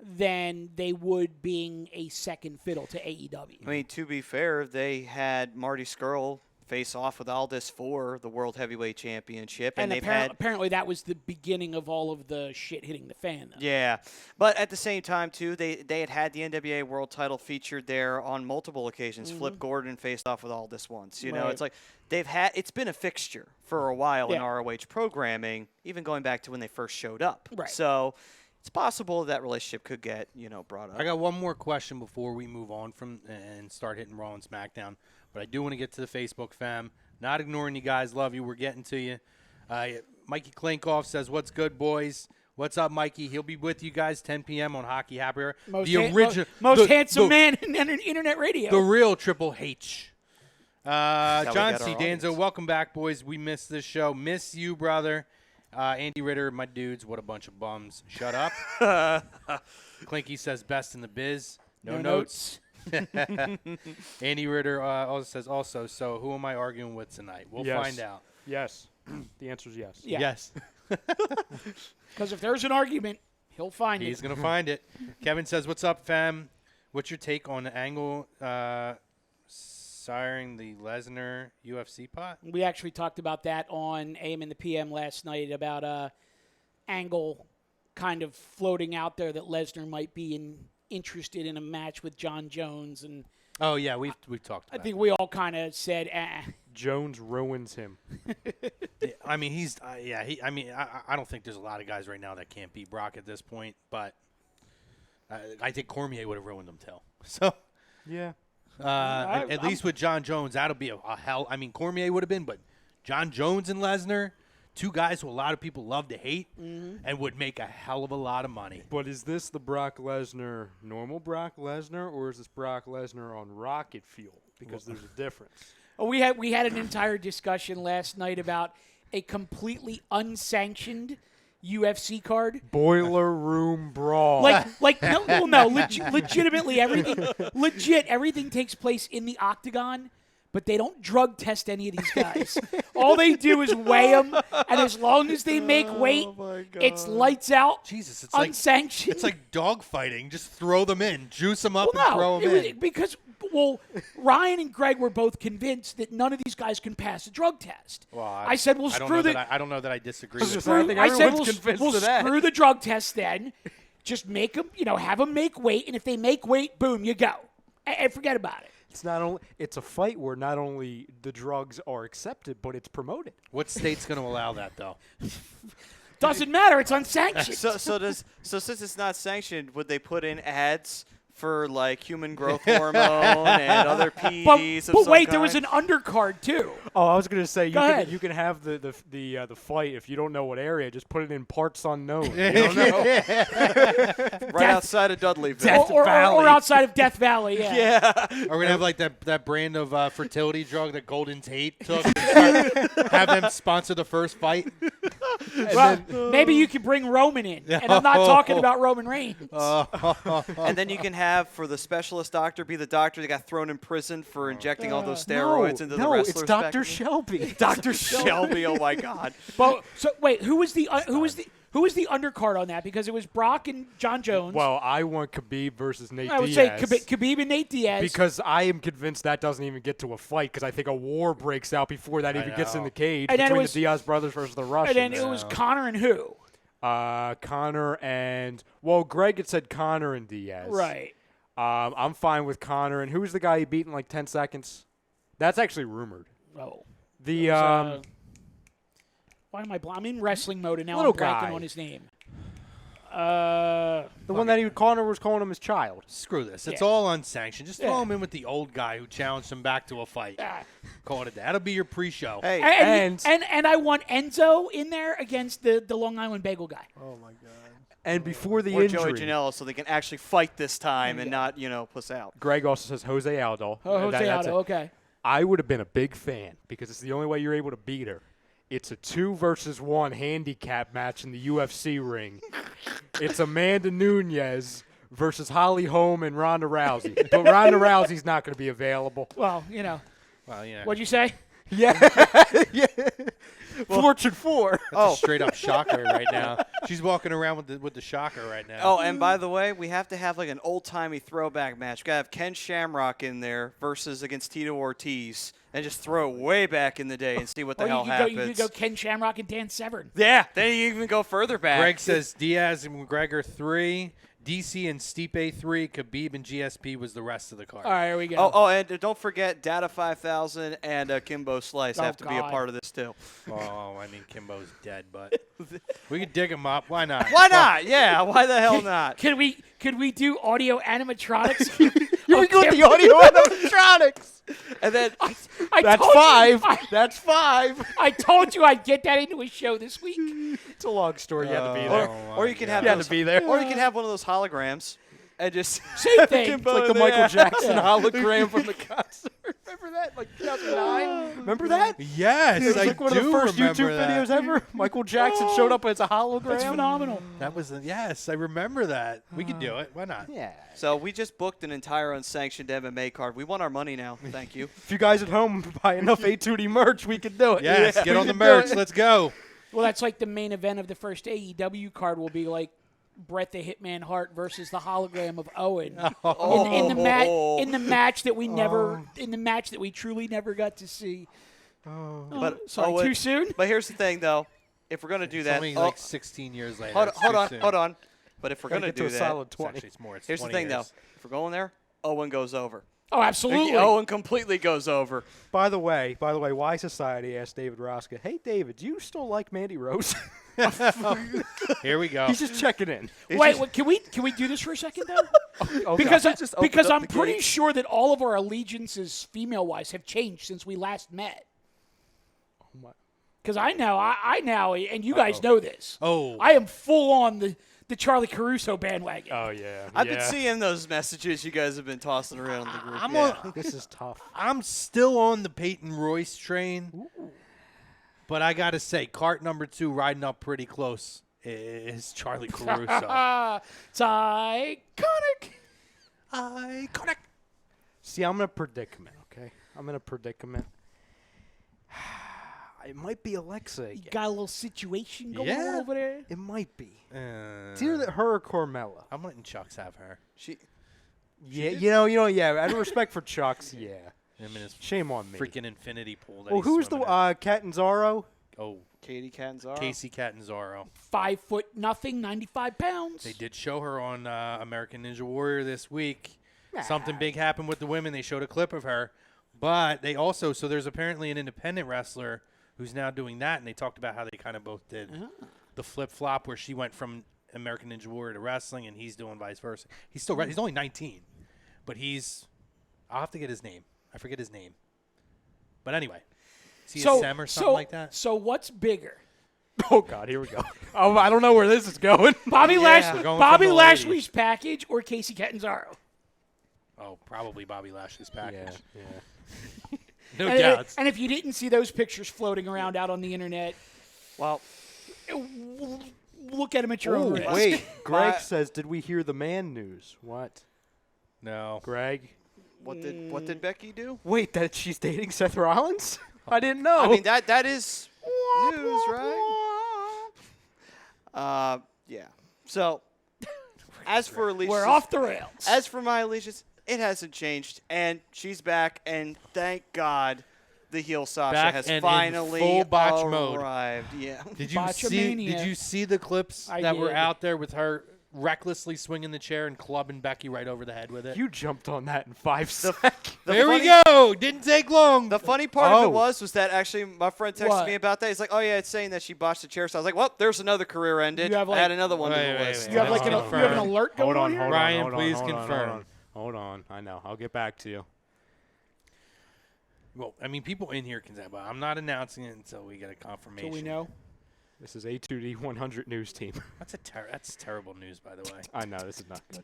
Than they would being a second fiddle to AEW. I mean, to be fair, they had Marty Scurll face off with Aldis for the World Heavyweight Championship. And apparently that was the beginning of all of the shit hitting the fan, though. Yeah. But at the same time, too, they had the NWA World title featured there on multiple occasions. Flip Gordon faced off with Aldis once. It's like it's been a fixture for a while in ROH programming, even going back to when they first showed up. Right. So it's possible that relationship could get, brought up. I got one more question before we move on from and start hitting Raw and SmackDown. But I do want to get to the Facebook fam. Not ignoring you guys. Love you. We're getting to you. Mikey Klinkoff says, what's good, boys? What's up, Mikey? He'll be with you guys 10 p.m. on Hockey Happy Hour. Most handsome man in internet radio. The real Triple H. John C. Danzo, audience. welcome back, boys. We missed this show. Miss you, brother. Andy Ritter, my dudes, what a bunch of bums. Shut up. Clinky says best in the biz. No notes. Andy Ritter also says, so who am I arguing with tonight? We'll find out. Yes. The answer is yes. Yeah. Yes. Because if there's an argument, he'll find it. He's going to find it. Kevin says, what's up, fam? What's your take on the Angle siring the Lesnar UFC pot? We actually talked about that on AM and the PM last night about Angle kind of floating out there that Lesnar might be interested in a match with John Jones. And oh, yeah, we've talked about I think we all kind of said, Jones ruins him. I mean, I don't think there's a lot of guys right now that can't beat Brock at this point, but I think Cormier would have ruined him, too. So, yeah. At least with John Jones, that'll be a hell. I mean, Cormier would have been, but John Jones and Lesnar, two guys who a lot of people love to hate and would make a hell of a lot of money. But is this the Brock Lesnar, normal Brock Lesnar, or is this Brock Lesnar on rocket fuel? Because there's a difference. Oh, we had an entire discussion last night about a completely unsanctioned UFC card. Boiler room brawl. Legitimately everything takes place in the octagon, but they don't drug test any of these guys. All they do is weigh them, and as long as they make weight, it's lights out. Jesus, it's unsanctioned. It's like dog fighting. Just throw them in, juice them up, Well, and throw them in. Because Ryan and Greg were both convinced that none of these guys can pass a drug test. Well, I said, well, screw the. I don't know that I disagree. I was with just that. saying, I said, everyone's convinced we'll of that. screw the drug test then. Just make them, have them make weight, and if they make weight, boom, you go. And forget about it. It's a fight where not only the drugs are accepted, but it's promoted. What state's going to allow that, though? Doesn't matter. It's unsanctioned. So since it's not sanctioned, would they put in ads for like human growth hormone and other PEDs? But wait, there was an undercard too. Oh, I was gonna say ahead. you can have the fight if you don't know what area, just put it in parts unknown. You don't know. Right outside of Dudleyville. Death or Valley. outside of Death Valley. Yeah. Are we gonna have like that brand of fertility drug that Golden Tate took? And have them sponsor the first fight. Well, maybe you could bring Roman in, and I'm not talking about Roman Reigns. And then you can have for the specialist doctor be the doctor that got thrown in prison for injecting all those steroids into the wrestlers. it's Dr. back Shelby. Dr. Shelby. Oh my God. But so wait, who was the undercard on that? Because it was Brock and John Jones. Well, I want Khabib versus Nate I would Diaz. say Khabib and Nate Diaz. Because I am convinced that doesn't even get to a fight because I think a war breaks out before that even gets in the cage And then between it was- the Diaz brothers versus the Russians. and then it was Connor and who? Connor and Greg had said Connor and Diaz. Right. I'm fine with Connor. And who's the guy he beat in like 10 seconds? That's actually rumored. Oh. The Why am I'm in wrestling mode and now Little I'm blanking guy. on his name. the one that Connor was calling him his child. Screw this. It's Yeah. all unsanctioned. Just throw Yeah. him in with the old guy who challenged him back to a fight. Call it a day. That'll be your pre-show. Hey, And I want Enzo in there against the Long Island Bagel guy. And before the or Joey injury, Janela so they can actually fight this time and not, puss out. Greg also says Jose Aldo. Oh, Jose That's Aldo, it. okay. I would have been a big fan because it's the only way you're able to beat her. It's a 2-versus-1 handicap match in the UFC ring. It's Amanda Nunes versus Holly Holm and Ronda Rousey. But Ronda Rousey's not going to be available. Well, Well, yeah. what'd you say? Yeah. Fortune 4. That's a straight-up shocker right now. She's walking around with the shocker right now. Oh, and by the way, we have to have like an old-timey throwback match. We got to have Ken Shamrock in there versus against Tito Ortiz and just throw it way back in the day and see what the Or hell you happens. could go Ken Shamrock and Dan Severn. Yeah, then you even go further back. Greg says Diaz and McGregor 3, DC and Stipe 3, Khabib and GSP was the rest of the card. All right, here we go. Oh, and don't forget Data 5000 and Kimbo Slice have to be a God. part of this too. Oh, I mean, Kimbo's dead, but we could dig him up. Why not? Why not? Yeah, why the hell not? Could we do audio animatronics? Here we go with the audio animatronics. And then I That's told you- 5. That's 5. I told you I'd get that into a show this week. It's a long story. You had to be or, there. or you can have You had those, to be there. or you can have one of those holograms and just Same thing. Kimbo It's like the in there. Michael Jackson hologram from the concert. Remember that? Like 2009? Remember that? Yes, It was I like one do of the first remember YouTube that. videos ever. Michael Jackson showed up as a hologram. That's phenomenal. That was yes, I remember that. We could do it. Why not? Yeah. So we just booked an entire unsanctioned MMA card. We want our money now. Thank you. If you guys at home buy enough A2D merch, we could do it. Yes, Yeah. get on We the could do merch. it. Let's go. Well, that's like the main event of the first AEW card will be like Bret the Hitman Hart versus the hologram of Owen in the match that we truly never got to see. But Sorry, too soon. But here's the thing, though. If we're gonna do It's that, only like 16 years later. hold It's too soon. on. But if we're Gotta gonna get to do a that, solid It's 20. actually, it's more. It's here's the 20 thing, though. years. If we're going there, Owen goes over. Oh, absolutely. Owen completely goes over. By the way, Why Society asked David Rosca, "Hey David, do you still like Mandy Rose?" Here we go. He's just checking in. Wait, can we do this for a second though? Okay. Because I'm pretty sure that all of our allegiances, female-wise, have changed since we last met. Because I now, and you guys know this. Oh. I am full on the Charlie Caruso bandwagon. Oh yeah. I've been seeing those messages you guys have been tossing around in the group. I'm yeah. on. This is tough. I'm still on the Peyton Royce train. But I gotta say, cart number 2 riding up pretty close is Charlie Caruso. It's iconic. Iconic. See, I'm in a predicament. Okay. I'm in a predicament. It might be Alexa You again. got a little situation going Yeah. on over there? It might be. It's Uh, either her or Carmella. I'm letting Chucks have her. Yeah, out of respect for Chucks, yeah. I mean, it's Shame on me. freaking infinity pool. That Well, he's who's the swimming in. Catanzaro? Oh, Katie Catanzaro. Casey Catanzaro. 5'0", 95 pounds. They did show her on American Ninja Warrior this week. Something big happened with the women. They showed a clip of her. But they also, so there's apparently an independent wrestler who's now doing that, and they talked about how they kind of both did the flip-flop where she went from American Ninja Warrior to wrestling, and he's doing vice versa. He's still he's only 19, but I'll have to get his name. I forget his name. But anyway, is he a Sem or something like that? So what's bigger? Oh, God, here we go. Oh, I don't know where this is going. Bobby we're going Bobby from the Lashley's ladies. package or Casey Catanzaro? Oh, probably Bobby Lashley's package. Yeah. No and, doubt. and if you didn't see those pictures floating around out on the internet, Well, look at them at your own risk. Wait, Greg My- says, did we hear the man news? What? No. Greg? what did Becky do? Wait, that she's dating Seth Rollins? I didn't know. I mean, that is news, right? Yeah. So, as for Alicia, We're off the rails. As for my allegiance, it hasn't changed, and she's back, and thank God the heel Sasha Back has and in finally full botch mode. arrived. Yeah. Did you Botchamania. see the clips I that were did. out there with her recklessly swinging the chair and clubbing Becky right over the head with it? You jumped on that in 5 seconds. There we go. Didn't take long. The funny part of Oh. it was that actually my friend texted What? me about that. He's like, "Oh yeah, it's saying that she botched the chair." So I was like, "Well, there's another career ended." You have, I like- had another one to Wait, the wait, list. wait. You have like Let's you have an confirm. alert going on here? Ryan, please confirm. Hold on. I know. I'll get back to you. Well, I mean, people in here can say, but I'm not announcing it until we get a confirmation. So we know. This is A2D 100 News Team. That's terrible news, by the way. I know. This is not good.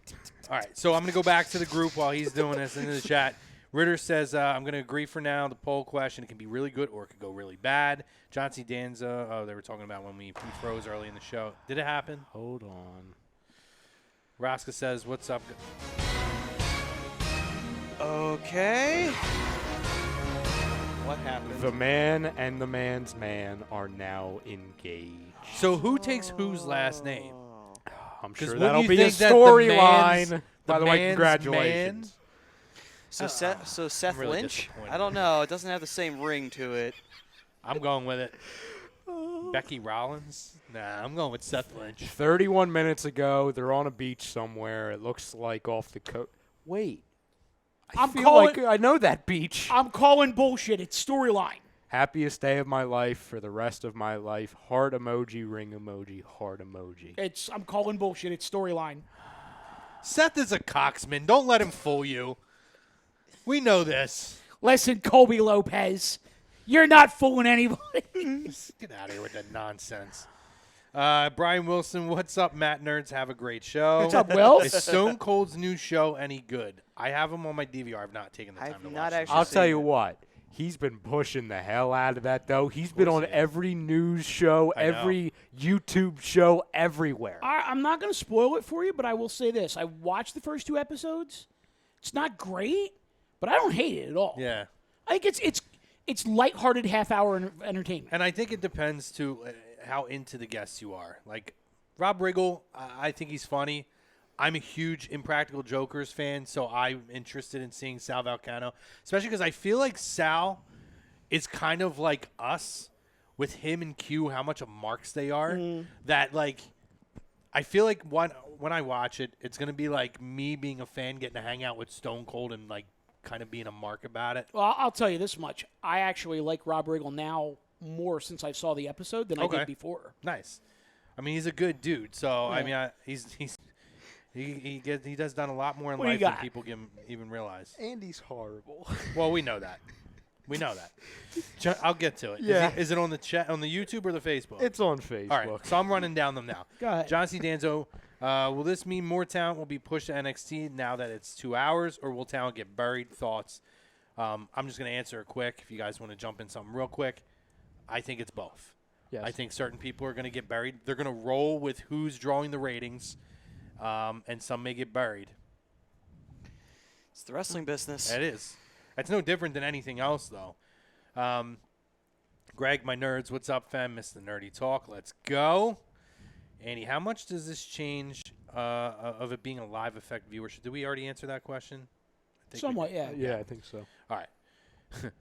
All right, so I'm going to go back to the group while he's doing this into the chat. Ritter says, I'm going to agree for now. The poll question, it can be really good or it could go really bad. John C. Danza, they were talking about when we froze early in the show. Did it happen? Hold on. Raska says, what's up? Okay. What happened? The man and the man's man are now engaged. So who takes whose last name? I'm 'Cause sure wouldn't that'll you be a think that the storyline. man's- By the way, man's congratulations. So Seth really Lynch? disappointed. I don't know. It doesn't have the same ring to it. I'm going with it. Becky Rollins? Nah, I'm going with Seth Lynch. 31 minutes ago, they're on a beach somewhere. It looks like off the coast. Wait. I I'm feel calling- like I know that beach. I'm calling bullshit. It's storyline. Happiest day of my life for the rest of my life. Heart emoji, ring emoji, heart emoji. I'm calling bullshit. It's storyline. Seth is a coxman. Don't let him fool you. We know this. Listen, Colby Lopez, you're not fooling anybody. Get out of here with that nonsense. Brian Wilson, what's up, Matt Nerds? Have a great show. What's up, Will? Is Stone Cold's new show any good? I have him on my DVR. I've not taken the time I've to not watch it. actually I'll seen tell you it. what. He's been pushing the hell out of that, though. He's been on he has. every news show, I know. every YouTube show, everywhere. I'm not going to spoil it for you, but I will say this. I watched the first 2 episodes. It's not great, but I don't hate it at all. Yeah. I think it's lighthearted half-hour entertainment. And I think it depends, to how into the guests you are. Like, Rob Riggle, I think he's funny. I'm a huge Impractical Jokers fan, so I'm interested in seeing Sal Vulcano, especially because I feel like Sal is kind of like us with him and Q, how much of marks they are. That, like, I feel like when I watch it, it's going to be like me being a fan getting to hang out with Stone Cold and, like, kind of being a mark about it. Well, I'll tell you this much. I actually like Rob Riggle now more since I saw the episode than I Okay. did before. Nice. I mean, he's a good dude, so, I mean, he does done a lot more in What do you life than got? people even realize. Andy's horrible. Well, we know that. We know that. I'll get to it. Yeah. Is it on the chat on the YouTube or the Facebook? It's on Facebook. All right. So I'm running down them now. Go ahead. John C. Danzo, will this mean more talent will be pushed to NXT now that it's 2 hours, or will talent get buried? Thoughts? I'm just going to answer it quick. If you guys want to jump in something real quick, I think it's both. Yes. I think certain people are going to get buried. They're going to roll with who's drawing the ratings, and some may get buried. It's the wrestling business. It is. That's no different than anything else, though. Greg, my nerds, what's up, fam? Miss the nerdy talk. Let's go. Andy, how much does this change of it being a live effect viewership? Did we already answer that question? Somewhat, yeah. Yeah, I think so. All right.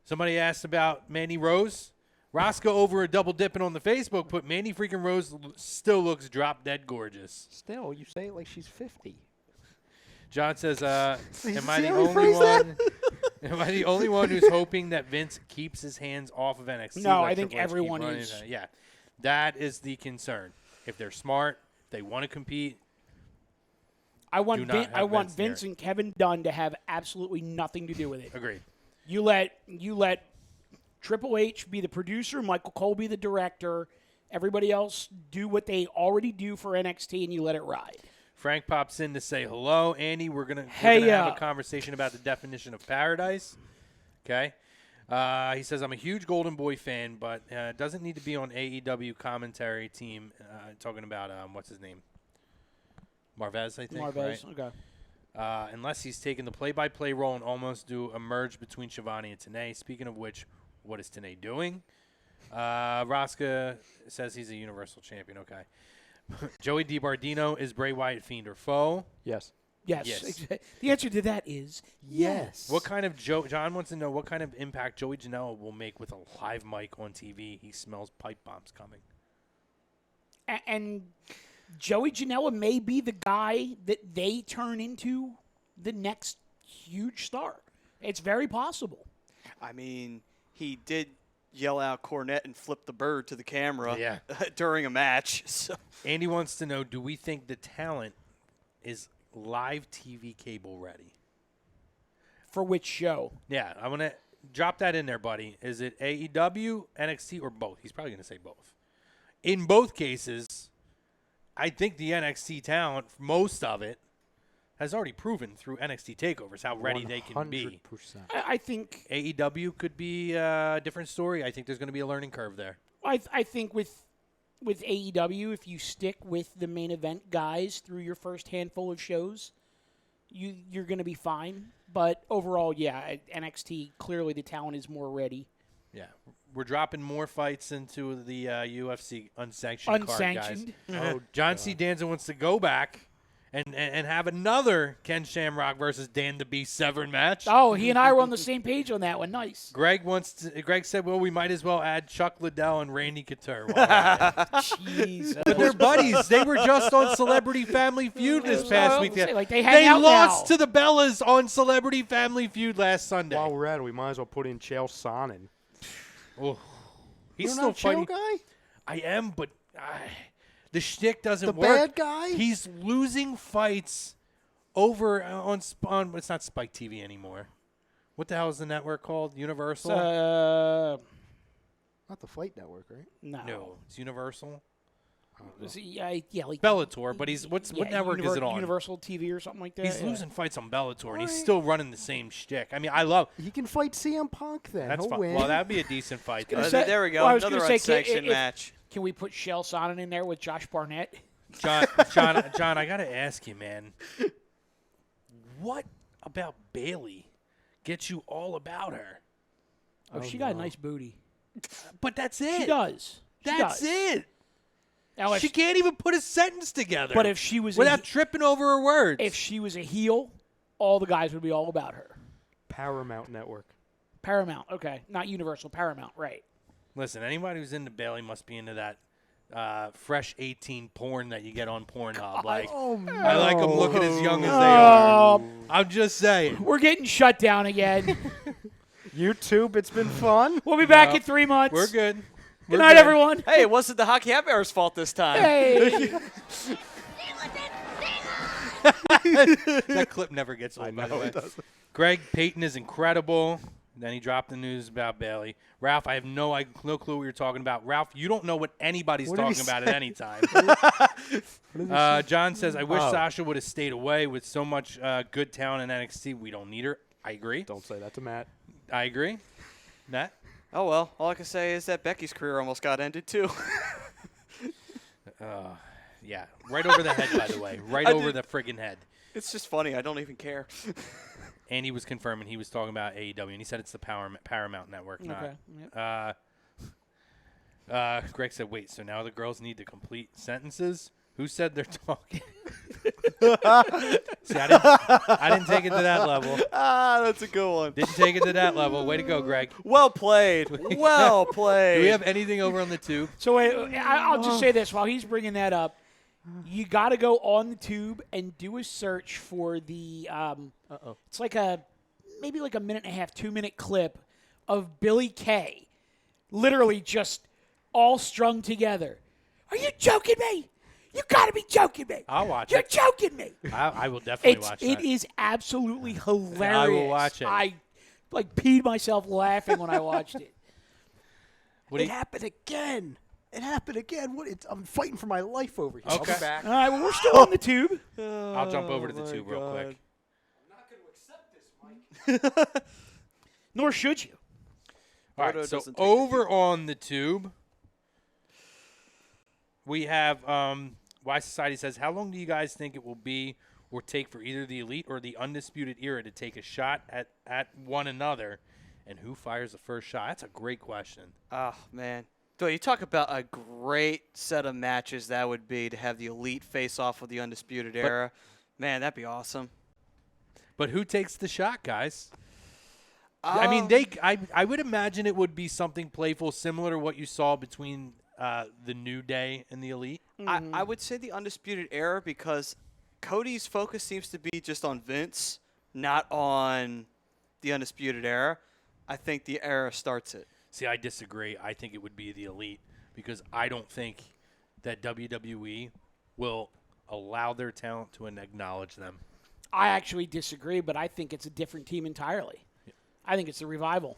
Somebody asked about Mandy Rose. Roscoe over a double dipping on the Facebook put Mandy freaking Rose still looks drop dead gorgeous. Still, you say it like she's 50. John says, am I the only one? Am I the only one who's hoping that Vince keeps his hands off of NXT? No, like I think Triple H keep everyone running is. it? Yeah, that is the concern. If they're smart, they want to compete. I want Do not have Vince Vince and Kevin Dunn to have absolutely nothing to do with it. Agreed. You let Triple H be the producer, Michael Cole be the director, everybody else do what they already do for NXT, and you let it ride. Frank pops in to say hello. Andy, we're gonna Hey, have a conversation about the definition of paradise. Okay. He says, I'm a huge Golden Boy fan, but doesn't need to be on AEW commentary team talking about, what's his name? Marvez, I think. Marvez, right? okay. Unless he's taken the play-by-play role and almost do a merge between Shivani and Tenay. Speaking of which, what is Tenay doing? Rosca says he's a Universal Champion. Okay. Joey DiBardino, is Bray Wyatt fiend or foe? Yes. Yes. The answer to that is yes. What kind of John wants to know what kind of impact Joey Janela will make with a live mic on TV. He smells pipe bombs coming. And Joey Janela may be the guy that they turn into the next huge star. It's very possible. I mean, he did yell out Cornette and flip the bird to the camera during a match. So. Andy wants to know, do we think the talent is live TV cable ready? For which show? Yeah, I want to drop that in there, buddy. Is it AEW, NXT, or both? He's probably going to say both. In both cases, I think the NXT talent, most of it, has already proven through NXT takeovers how ready they can be. 100%. I think AEW could be a different story. I think there's going to be a learning curve there. I think with AEW, if you stick with the main event guys through your first handful of shows, you're going to be fine. But overall, yeah, NXT, clearly the talent is more ready. Yeah. We're dropping more fights into the UFC unsanctioned card, guys. Oh, John C. Danza wants to go back and have another Ken Shamrock versus Dan the Beast Severn match. Oh, he and I were on the same page on that one. Nice. Greg said, well, we might as well add Chuck Liddell and Randy Couture. Jeez. But they're buddies. They were just on Celebrity Family Feud this past week. Like they hang out lost now. to the Bellas on Celebrity Family Feud last Sunday. While we're at it, we might as well put in Chael Sonnen. Oh. He's You're still not a fighting. Chael guy? I am, but the shtick doesn't The work. bad guy? He's losing fights over on it's not Spike TV anymore. What the hell is the network called? Universal? Not the Fight Network, right? No, it's Universal. Yeah, like Bellator, but what network is it on? Universal TV or something like that. He's yeah. losing fights on Bellator, and he's still running the same shtick. I mean, I love. He can fight CM Punk then. That's He'll fine. win. Well, that'd be a decent fight. though. There we go. Well, I was Another gonna say, unsanctioned match. Can we put Chael Sonnen in there with Josh Barnett? John, I gotta ask you, man. What about Bailey gets you all about her? Oh, she got a nice booty. But that's it. She does. That's it. Now, She can't even put a sentence together. But if she was without tripping over her words. if she was a heel, all the guys would be all about her. Paramount Network. Paramount, okay, not Universal. Paramount, right? Listen, anybody who's into Bailey must be into that fresh 18 porn that you get on Pornhub. Like, I like them looking as young as they are. I'm just saying. We're getting shut down again. YouTube, it's been fun. We'll be back in 3 months. We're good. Good night, everyone. Hey, it wasn't the Hockey Happy Hour's fault this time. Hey. That clip never gets old, by the way. Greg Payton is incredible. Then he dropped the news about Bailey. Ralph, I have no clue what you're talking about. Ralph, you don't know what anybody's talking about at any time. John says, I wish Sasha would have stayed away with so much good talent in NXT. We don't need her. I agree. Don't say that to Matt. I agree. Matt? Oh, well, all I can say is that Becky's career almost got ended, too. Yeah, right over the head, by the way. Right over the friggin' head. It's just funny. I don't even care. And he was confirming he was talking about AEW, and he said it's the Paramount Network, not. Okay. Greg said, "Wait, so now the girls need to complete sentences? Who said they're talking?" See, I didn't take it to that level. That's a good one. Didn't take it to that level. Way to go, Greg. Well played. Well played. Do we have anything over on the tube? So wait, I'll just say this while he's bringing that up. You got to go on the tube and do a search for the. It's like maybe like a minute and a half, 2-minute clip of Billy Kay, literally just all strung together. Are you joking me? You got to be joking me. I'll watch You're it. joking me. I will definitely watch It that. is absolutely hilarious. I will watch it. I peed myself laughing when I watched it. It happened again. It happened again. I'm fighting for my life over here. Okay. I'll be back. All right, well, we're still on the tube. I'll jump over to the tube real quick. I'm not going to accept this, Mike. Nor should you. All Roto right, so doesn't take the over on the tube, we have Why Society says, how long do you guys think it will be or take for either the Elite or the Undisputed Era to take a shot at one another? And who fires the first shot? That's a great question. Oh, man. So you talk about a great set of matches that would be to have the Elite face off with the Undisputed Era. Man, that'd be awesome. But who takes the shot, guys? I mean, I would imagine it would be something playful, similar to what you saw between the New Day and the Elite. I would say the Undisputed Era because Cody's focus seems to be just on Vince, not on the Undisputed Era. I think the Era starts it. See, I disagree. I think it would be the Elite because I don't think that WWE will allow their talent to acknowledge them. I actually disagree, but I think it's a different team entirely. I think it's the Revival.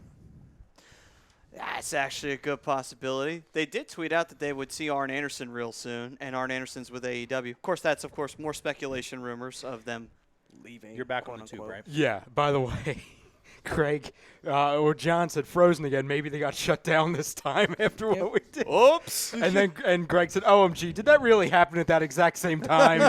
That's actually a good possibility. They did tweet out that they would see Arn Anderson real soon, and Arn Anderson's with AEW. Of course, that's, more speculation rumors of them leaving. You're back on the tube, quote-unquote. right? Yeah, by the way, Craig or John said Frozen again. Maybe they got shut down this time after what we did. Oops. And Greg said, OMG, did that really happen at that exact same time?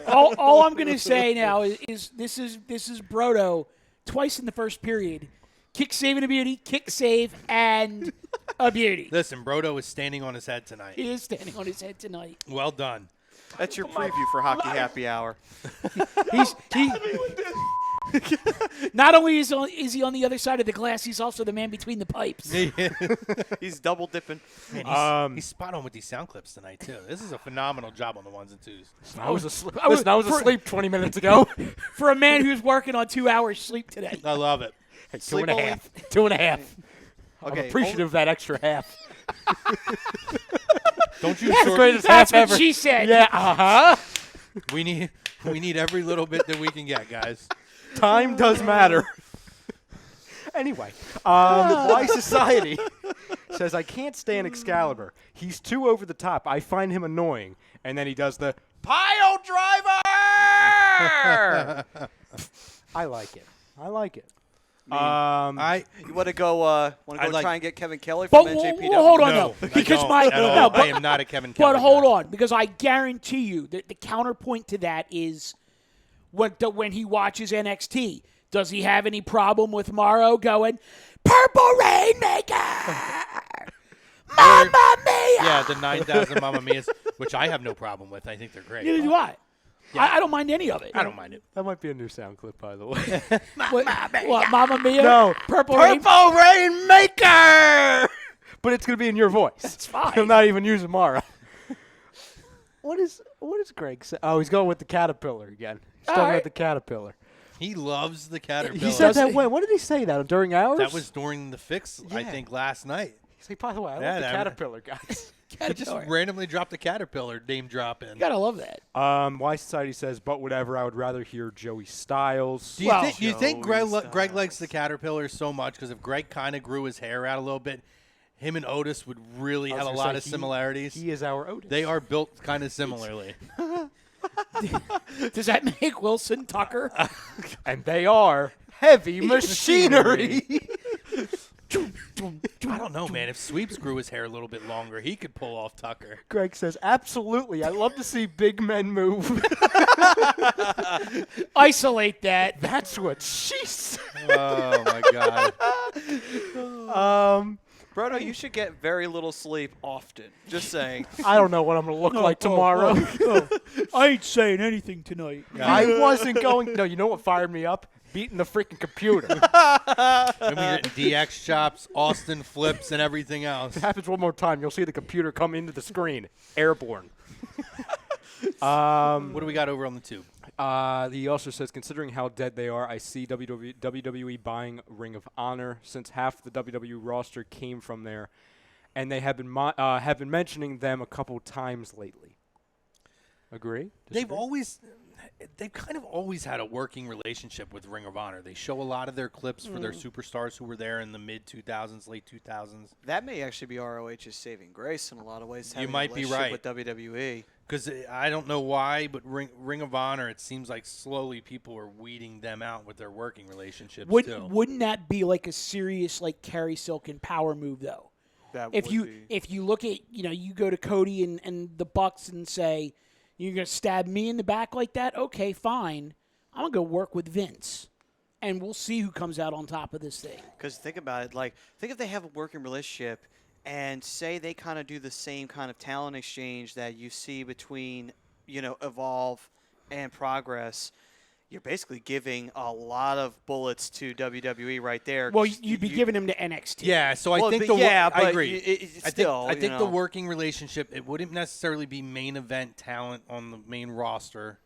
all I'm going to say now is this is Brodo twice in the first period. Kick, save, and a beauty. Kick, save, and a beauty. Listen, Brodo is standing on his head tonight. He is standing on his head tonight. Well done. That's your preview for Hockey Happy Hour. Not only is he on the other side of the glass, he's also the man between the pipes. He's double dipping. Man, he's spot on with these sound clips tonight, too. This is a phenomenal job on the ones and twos. I was asleep 20 minutes ago. For a man who's working on 2 hours sleep today. I love it. Hey, Sleep only- 2.5. I'm Okay, appreciative of that extra half. Don't you That's the short? greatest That's half what ever. she said. Yeah, uh-huh. We need every little bit that we can get, guys. Time does matter. Anyway, Why Society says, I can't stand Excalibur. He's too over the top. I find him annoying. And then he does the pile driver. I like it. You want to go? Try and get Kevin Kelly from But NJPW? hold on, No, though. I Because don't my at all. no, I am not a Kevin Kelly But hold guy. on, because I guarantee you that the counterpoint to that is when he watches NXT, does he have any problem with Morrow going, Purple Rainmaker? Mamma Mia! Yeah, the 9,000 Mamma Mia's, which I have no problem with. I think they're great. Neither do I. I don't mind any of it. I don't mind it. That might be a new sound clip, by the way. What, Mamma Mia? No. Purple Rain? Rainmaker! But it's going to be in your voice. That's fine. I'm not even using Mara. What is Greg say? Oh, he's going with the caterpillar again. He's talking about the caterpillar. He loves the Caterpillar. He said that when? When did he say that? During hours? That was during the fix, I Yeah. think, last night. He's like, by the way, I Yeah, love the that- caterpillar, guys. He just randomly dropped a Caterpillar name drop in. You gotta love that. Why Society says, but whatever, I would rather hear Joey Styles. Do you think Greg Joey likes the Caterpillar so much? Because if Greg kind of grew his hair out a little bit, him and Otis would really I was have a gonna lot say, of similarities. He is our Otis. They are built kind of similarly. Does that make Wilson Tucker? And they are heavy machinery. I don't know, man. If Sweeps grew his hair a little bit longer, he could pull off Tucker. Greg says, absolutely. I love to see big men move. Isolate that. That's what she said. Oh, my God. Brodo, you should get very little sleep often. Just saying. I don't know what I'm going to look like tomorrow. I ain't saying anything tonight. I wasn't going. No, you know what fired me up? Beating the freaking computer. Then we get DX chops, Austin flips, and everything else. If it happens one more time, you'll see the computer come into the screen. Airborne. What do we got over on the tube? He also says, considering how dead they are, I see WWE buying Ring of Honor since half the WWE roster came from there, and they have been mentioning them a couple times lately. Agree? Disagree? They've kind of always had a working relationship with Ring of Honor. They show a lot of their clips for their superstars who were there in the mid-2000s, late 2000s. That may actually be ROH's saving grace in a lot of ways. You might be right. With WWE. Because I don't know why, but Ring of Honor, it seems like slowly people are weeding them out with their working relationships too. Wouldn't that be like a serious like Carrie Silken power move though? If you look at you go to Cody and the Bucks and say you're gonna stab me in the back like that, okay, fine. I'm gonna go work with Vince, and we'll see who comes out on top of this thing. Because think about it, think if they have a working relationship. And say they kind of do the same kind of talent exchange that you see between, Evolve and Progress, you're basically giving a lot of bullets to WWE right there. Well, you'd be giving them to NXT. Yeah, so I think I agree. I think the working relationship, it wouldn't necessarily be main event talent on the main roster.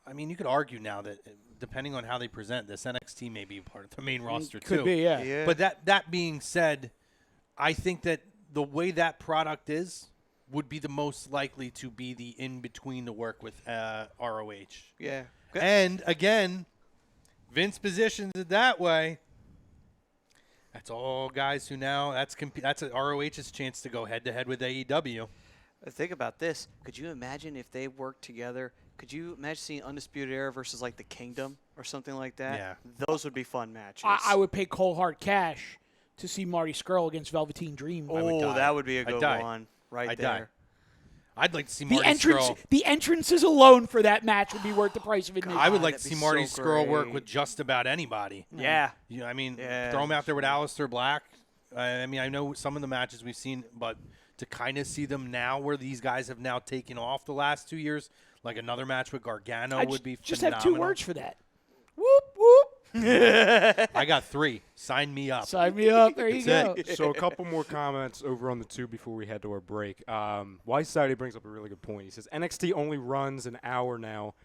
I mean, you could argue now that depending on how they present this, NXT may be part of the main roster too. Could be, yeah. But that being said, I think that the way that product is would be the most likely to be the in-between to work with ROH. Yeah. And, again, Vince positions it that way. That's all guys who now – that's ROH's chance to go head-to-head with AEW. Think about this. Could you imagine if they worked together? Could you imagine seeing Undisputed Era versus, like, the Kingdom or something like that? Yeah. Those would be fun matches. I would pay cold hard cash to see Marty Scurll against Velveteen Dream. Oh, that would be a good one right there. I'd like to see Marty Scurll. The entrances alone for that match would be worth the price of admission. I would like to see Marty so Scurll work great. with just about anybody. Yeah. Throw him out there with Aleister Black. I know some of the matches we've seen, but to kind of see them now where these guys have now taken off the last 2 years, like another match with Gargano would be just phenomenal. have 2 words for that. Whoop, whoop. I got 3. Sign me up. Sign me up. There you go. So a couple more comments over on the tube before we head to our break. Wise Society brings up a really good point. He says NXT only runs an hour now.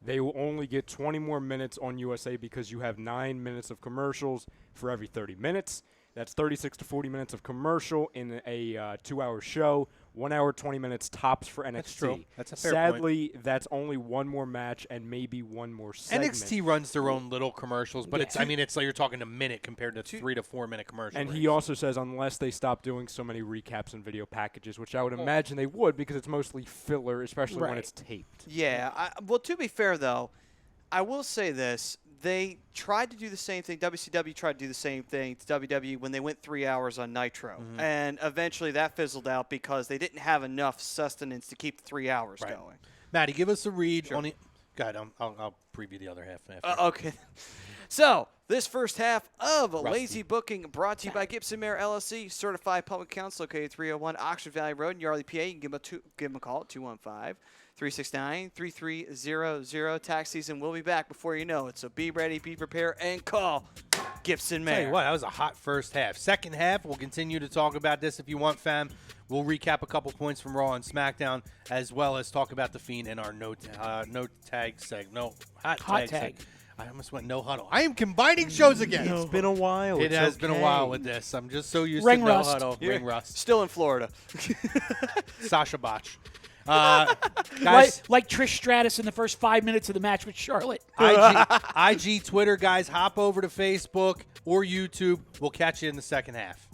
They will only get 20 more minutes on USA because you have 9 minutes of commercials for every 30 minutes. That's 36 to 40 minutes of commercial in a 2-hour show. 1 hour, 20 minutes tops for NXT. That's true. That's a fair Sadly, that's only one more match and maybe one more segment. NXT runs their own little commercials, but it's like you're talking a minute compared to 3 to 4 minute commercials. And he also says unless they stop doing so many recaps and video packages, which I would imagine they would because it's mostly filler, especially when it's taped. Yeah. Well, to be fair, though, I will say this. They tried to do the same thing. WCW tried to do the same thing to WWE when they went 3 hours on Nitro. Mm-hmm. And eventually that fizzled out because they didn't have enough sustenance to keep the 3 hours going. Maddie, give us a read on the – go ahead. I'll preview the other half after. Okay. So this first half of Lazy Booking brought to you by Gibson Mayer LLC, Certified Public Counsel, located 301 Oxford Valley Road in Yardley, PA. You can give them a call at 215-369-3300. Tax season will be back before you know it. So be ready, be prepared, and call Gibson Mayer. Tell you what, that was a hot first half. Second half, we'll continue to talk about this if you want, fam. We'll recap a couple points from Raw and Smackdown, as well as talk about the Fiend and our hot tag. I almost went no huddle. I am combining shows again. It's been a while. It has been a while with this. I'm just so used to no huddle. Ring rust. Still in Florida. Sasha Botch. Guys, like Trish Stratus in the first 5 minutes of the match with Charlotte. IG, Twitter, guys, hop over to Facebook or YouTube. We'll catch you in the second half.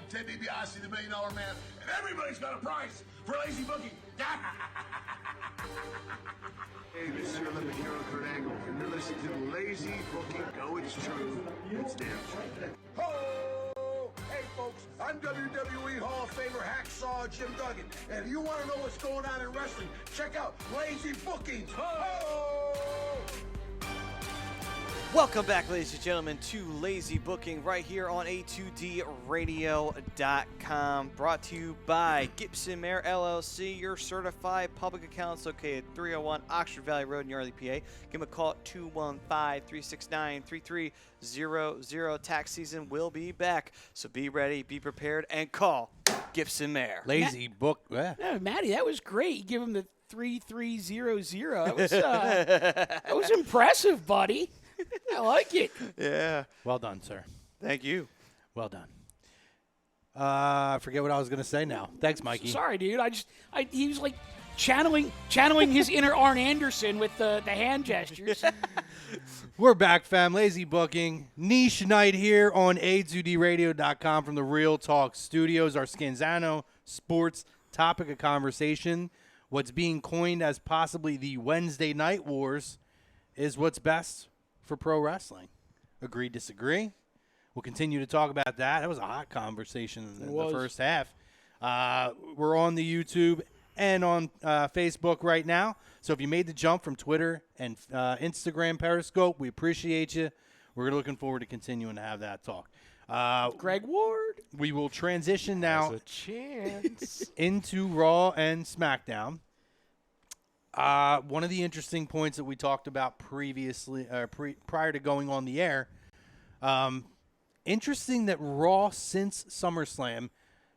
Ted DiBiase, the $1 Million Man, and everybody's got a price for lazy booking. Hey, this is your Olympic hero Kurt Angle, and you're listening to Lazy Booking. Go, it's true. It's damn true. Ho! Hey, folks, I'm WWE Hall of Famer Hacksaw Jim Duggan, and if you want to know what's going on in wrestling, check out Lazy Bookings. Ho! Welcome back, ladies and gentlemen, to Lazy Booking right here on A2DRadio.com. Brought to you by Gibson Mayer LLC, your certified public accounts located 301 Oxford Valley Road in Yardley, PA. Give them a call at 215-369-3300. Tax season will be back, so be ready, be prepared, and call Gibson Mayer. Lazy book. No, Matty, that was great. You give him the 3300. That was impressive, buddy. I like it. Yeah. Well done, sir. Thank you. Well done. I forget what I was going to say now. Thanks, Mikey. Sorry, dude. He was like channeling his inner Arn Anderson with the hand gestures. We're back, fam. Lazy Booking. Niche night here on A2DRadio.com from the Real Talk Studios. Our Scanzano Sports topic of conversation. What's being coined as possibly the Wednesday Night Wars is what's best for pro wrestling. Agree, disagree? We'll continue to talk about that. That was a hot conversation in the first half. We're on the YouTube and on Facebook right now. So if you made the jump from Twitter and Instagram Periscope, we appreciate you. We're looking forward to continuing to have that talk. Greg Ward. We will transition now There's a chance. into Raw and Smackdown. One of the interesting points that we talked about previously, prior to going on the air, interesting that Raw since SummerSlam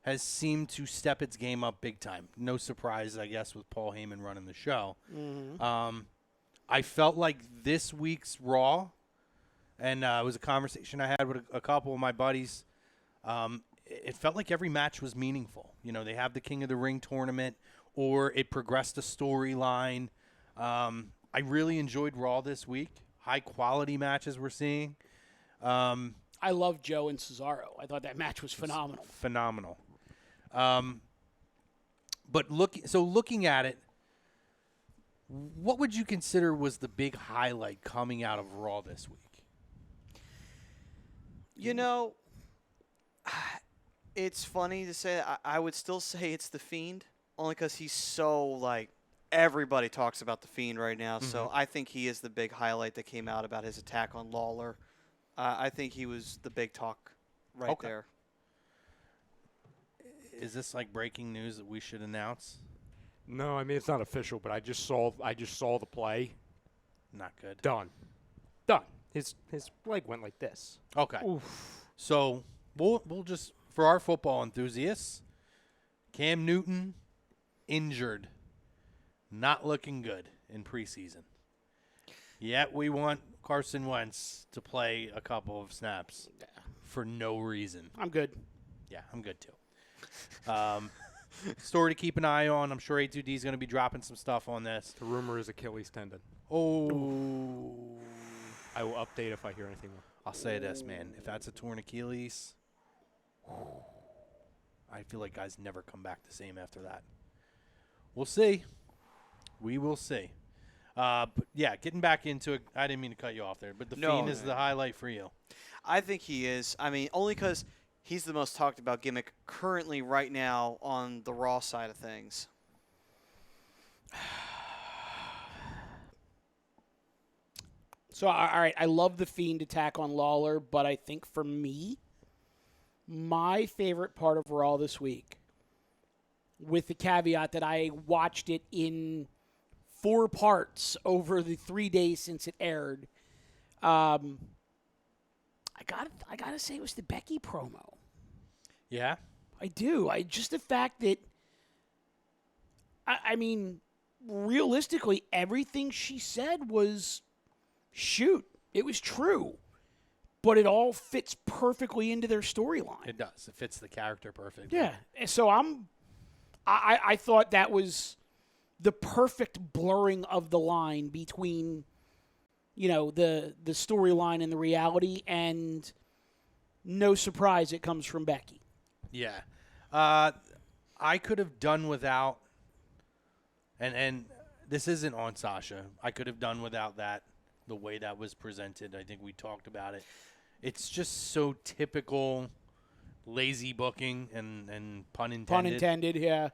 has seemed to step its game up big time. No surprise, I guess, with Paul Heyman running the show. Mm-hmm. I felt like this week's Raw, and it was a conversation I had with a couple of my buddies, it felt like every match was meaningful. You know, they have the King of the Ring tournament, or it progressed a storyline. I really enjoyed Raw this week. High-quality matches we're seeing. I love Joe and Cesaro. I thought that match was phenomenal. Phenomenal. But looking at it, what would you consider was the big highlight coming out of Raw this week? You know, it's funny to say that. I would still say it's The Fiend, only because he's so, like, everybody talks about The Fiend right now. Mm-hmm. So I think he is the big highlight that came out about his attack on Lawler. I think he was the big talk right there. Is this like breaking news that we should announce? No, I mean it's not official, but I just saw the play. Not good. Done. His leg went like this. Okay. Oof. So we'll just, for our football enthusiasts, Cam Newton injured, not looking good in preseason. Yet we want Carson Wentz to play a couple of snaps for no reason. I'm good. Yeah, I'm good too. Story to keep an eye on. I'm sure A2D is going to be dropping some stuff on this. The rumor is Achilles tendon. Oh. I will update if I hear anything more. I'll say this, man. If that's a torn Achilles, I feel like guys never come back the same after that. We'll see. We will see. But, yeah, getting back into it, I didn't mean to cut you off there, but the Fiend is the highlight for you. I think he is. I mean, only because he's the most talked about gimmick currently right now on the Raw side of things. So, all right, I love the Fiend attack on Lawler, but I think for me, my favorite part of Raw this week, with the caveat that I watched it in 4 parts over the 3 days since it aired, I gotta say it was the Becky promo. Yeah? I do. Just the fact that, I mean, realistically, everything she said was, shoot, it was true. But it all fits perfectly into their storyline. It does. It fits the character perfectly. Yeah. And so I thought that was the perfect blurring of the line between, you know, the storyline and the reality, and no surprise it comes from Becky. Yeah. I could have done without, and this isn't on Sasha. I could have done without that, the way that was presented. I think we talked about it. It's just so typical lazy booking and pun intended. Pun intended, yeah.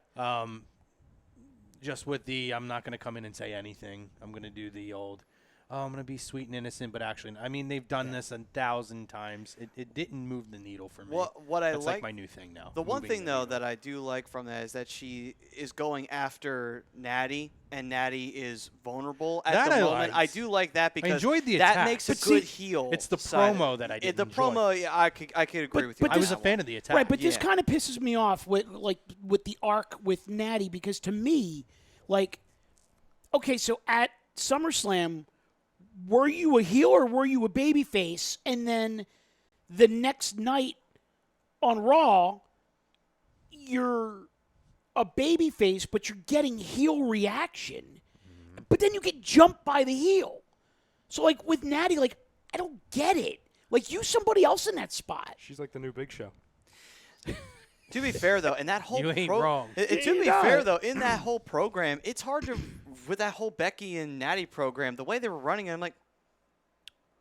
Just with the, I'm not going to come in and say anything. I'm going to do the old, I'm going to be sweet and innocent, but actually, I mean, they've done this 1,000 times. It didn't move the needle for me. What I That's like my new thing now. The one moving thing, the though, needle. that I do like from that is that she is going after Natty, and Natty is vulnerable at That the I moment. I liked. do like that because enjoyed the that attack. makes a But good see, heel. it's the side. promo that I didn't The enjoy. promo, yeah, I could agree with you. but on I was that a fan one. of the attack. Right, but this Yeah. kind of pisses me off with the arc with Natty, because to me, like, okay, so at SummerSlam, were you a heel or were you a babyface? And then the next night on Raw, you're a babyface, but you're getting heel reaction. But then you get jumped by the heel. So, like, with Natty, like, I don't get it. Like, use somebody else in that spot. She's like the new Big Show. To be fair, though, in that whole You ain't wrong. To be fair, though, in that whole program, it's hard to with that whole Becky and Natty program. The way they were running it, I'm like,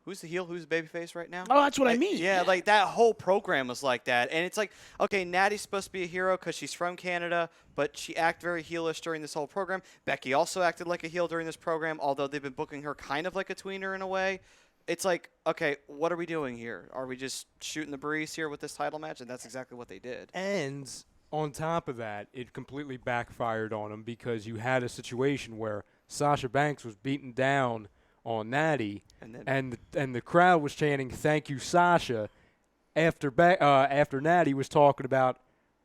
who's the heel? Who's the babyface right now? Oh, that's what I Like, mean. Yeah, like that whole program was like that, and it's like, okay, Natty's supposed to be a hero because she's from Canada, but she acted very heelish during this whole program. Becky also acted like a heel during this program, although they've been booking her kind of like a tweener in a way. It's like, okay, what are we doing here? Are we just shooting the breeze here with this title match? And that's exactly what they did. And on top of that, it completely backfired on him because you had a situation where Sasha Banks was beaten down on Natty, And and the crowd was chanting "Thank you, Sasha," after Natty was talking about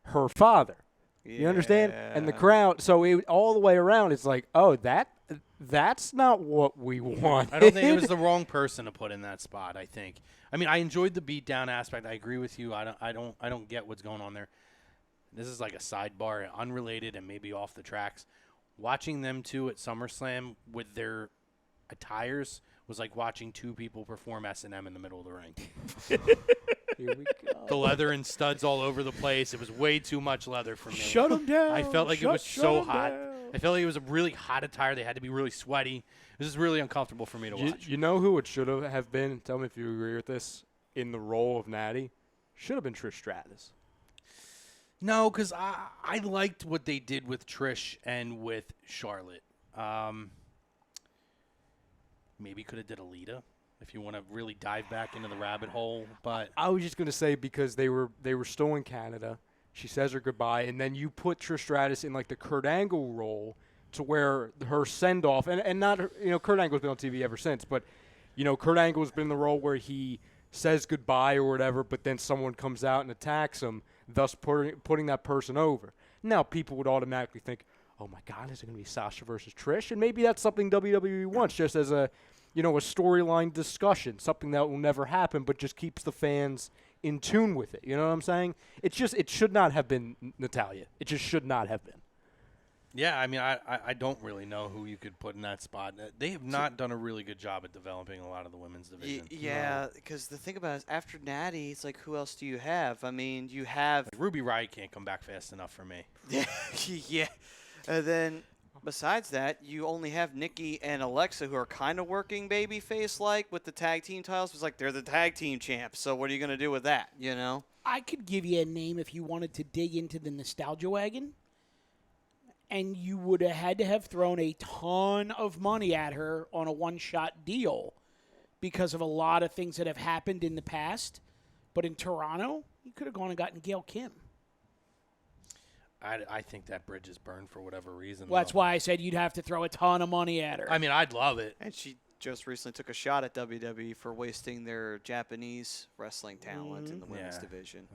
her father. You understand? And the crowd, so all the way around, it's like, oh, that's not what we want. I don't think it was the wrong person to put in that spot. I think. I mean, I enjoyed the beatdown aspect. I agree with you. I don't get what's going on there. This is like a sidebar, unrelated and maybe off the tracks. Watching them two at SummerSlam with their attires was like watching two people perform S&M in the middle of the ring. Here we go. The leather and studs all over the place. It was way too much leather for me. Shut them down. I felt like it was Shut so 'em hot. down. I felt like it was a really hot attire. They had to be really sweaty. This is really uncomfortable for me to watch. You know who it should have been? Tell me if you agree with this. In the role of Natty, should have been Trish Stratus. No, because I liked what they did with Trish and with Charlotte. Maybe could have did Alita if you want to really dive back into the rabbit hole. But I was just gonna say because they were still in Canada. She says her goodbye, and then you put Trish Stratus in like the Kurt Angle role to where her send off, and not her, Kurt Angle's been on TV ever since, but Kurt Angle's been in the role where he says goodbye or whatever, but then someone comes out and attacks him, thus putting that person over. Now people would automatically think, oh my God, is it going to be Sasha versus Trish? And maybe that's something WWE wants, just as a storyline discussion, something that will never happen, but just keeps the fans in tune with it. You know what I'm saying? It should not have been Natalya. It just should not have been. yeah, I mean, I don't really know who you could put in that spot. They have not done a really good job at developing a lot of the women's division. Yeah, because the thing about it is after Natty, it's like, who else do you have? I mean, you have Like, Ruby Riott can't come back fast enough for me. yeah. And then besides that, you only have Nikki and Alexa who are kind of working babyface-like with the tag team titles. It's like they're the tag team champs. So what are you going to do with that, I could give you a name if you wanted to dig into the nostalgia wagon, and you would have had to have thrown a ton of money at her on a one-shot deal because of a lot of things that have happened in the past. But in Toronto, you could have gone and gotten Gail Kim. I think that bridge is burned for whatever reason. Well, that's though. why I said you'd have to throw a ton of money at her. I mean, I'd love it. And she just recently took a shot at WWE for wasting their Japanese wrestling talent in the women's Yeah. division.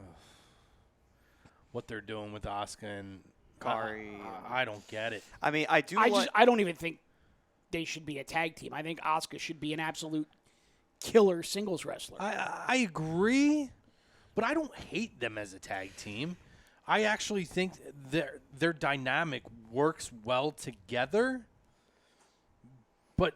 What they're doing with Asuka and Kari. I don't get it. I mean, I don't even think they should be a tag team. I think Asuka should be an absolute killer singles wrestler. I agree, but I don't hate them as a tag team. I actually think their dynamic works well together, but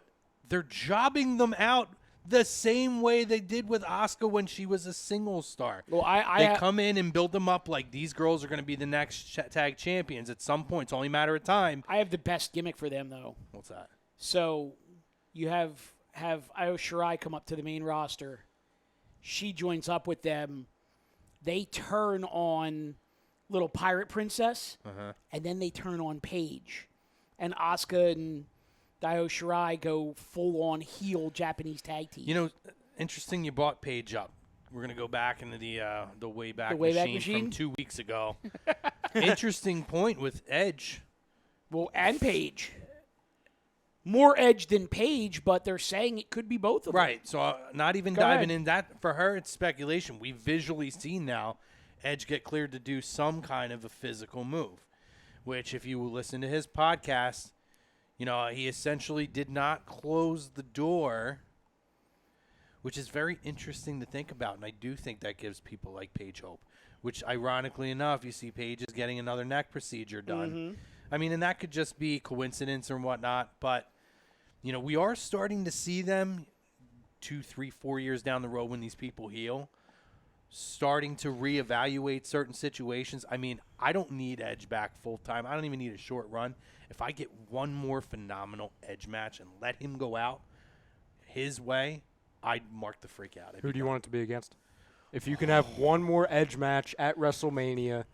they're jobbing them out the same way they did with Asuka when she was a single star. Well, They come in and build them up like these girls are going to be the next tag champions at some point. It's only a matter of time. I have the best gimmick for them, though. What's that? So you have Io Shirai come up to the main roster. She joins up with them. They turn on little pirate princess, and then they turn on Paige. And Asuka and Io Shirai go full-on heel Japanese tag team. You know, interesting you brought Paige up. We're going to go back into the Wayback Machine from 2 weeks ago. Interesting point with Edge. Well, and Paige. More Edge than Paige, but they're saying it could be both of them. Right, so not even Go diving ahead. in that. For her, it's speculation. We've visually seen now Edge get cleared to do some kind of a physical move, which if you listen to his podcast, you know, he essentially did not close the door, which is very interesting to think about, and I do think that gives people like Paige hope, which ironically enough, you see Paige is getting another neck procedure done. I mean, and that could just be coincidence or whatnot, but, you know, we are starting to see them 2, 3, 4 years down the road when these people heal, starting to reevaluate certain situations. I mean, I don't need Edge back full time. I don't even need a short run. If I get one more phenomenal Edge match and let him go out his way, I'd mark the freak out. Who do you want it to be against? If you can have one more Edge match at WrestleMania,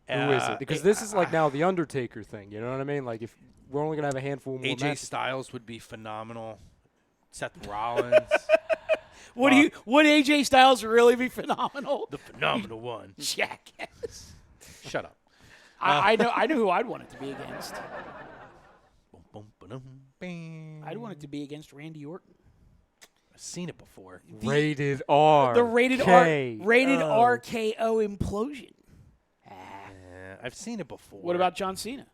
who is it? Because this is like now the Undertaker thing. You know what I mean? Like if we're only gonna have a handful more AJ matches. Styles would be phenomenal. Seth Rollins. Would AJ Styles really be phenomenal? The phenomenal one. Jackass. Shut up. I know who I'd want it to be against. Boom, boom, ba-dum, bing. I'd want it to be against Randy Orton. I've seen it before. Rated R. The rated RKO implosion. I've seen it before. What about John Cena?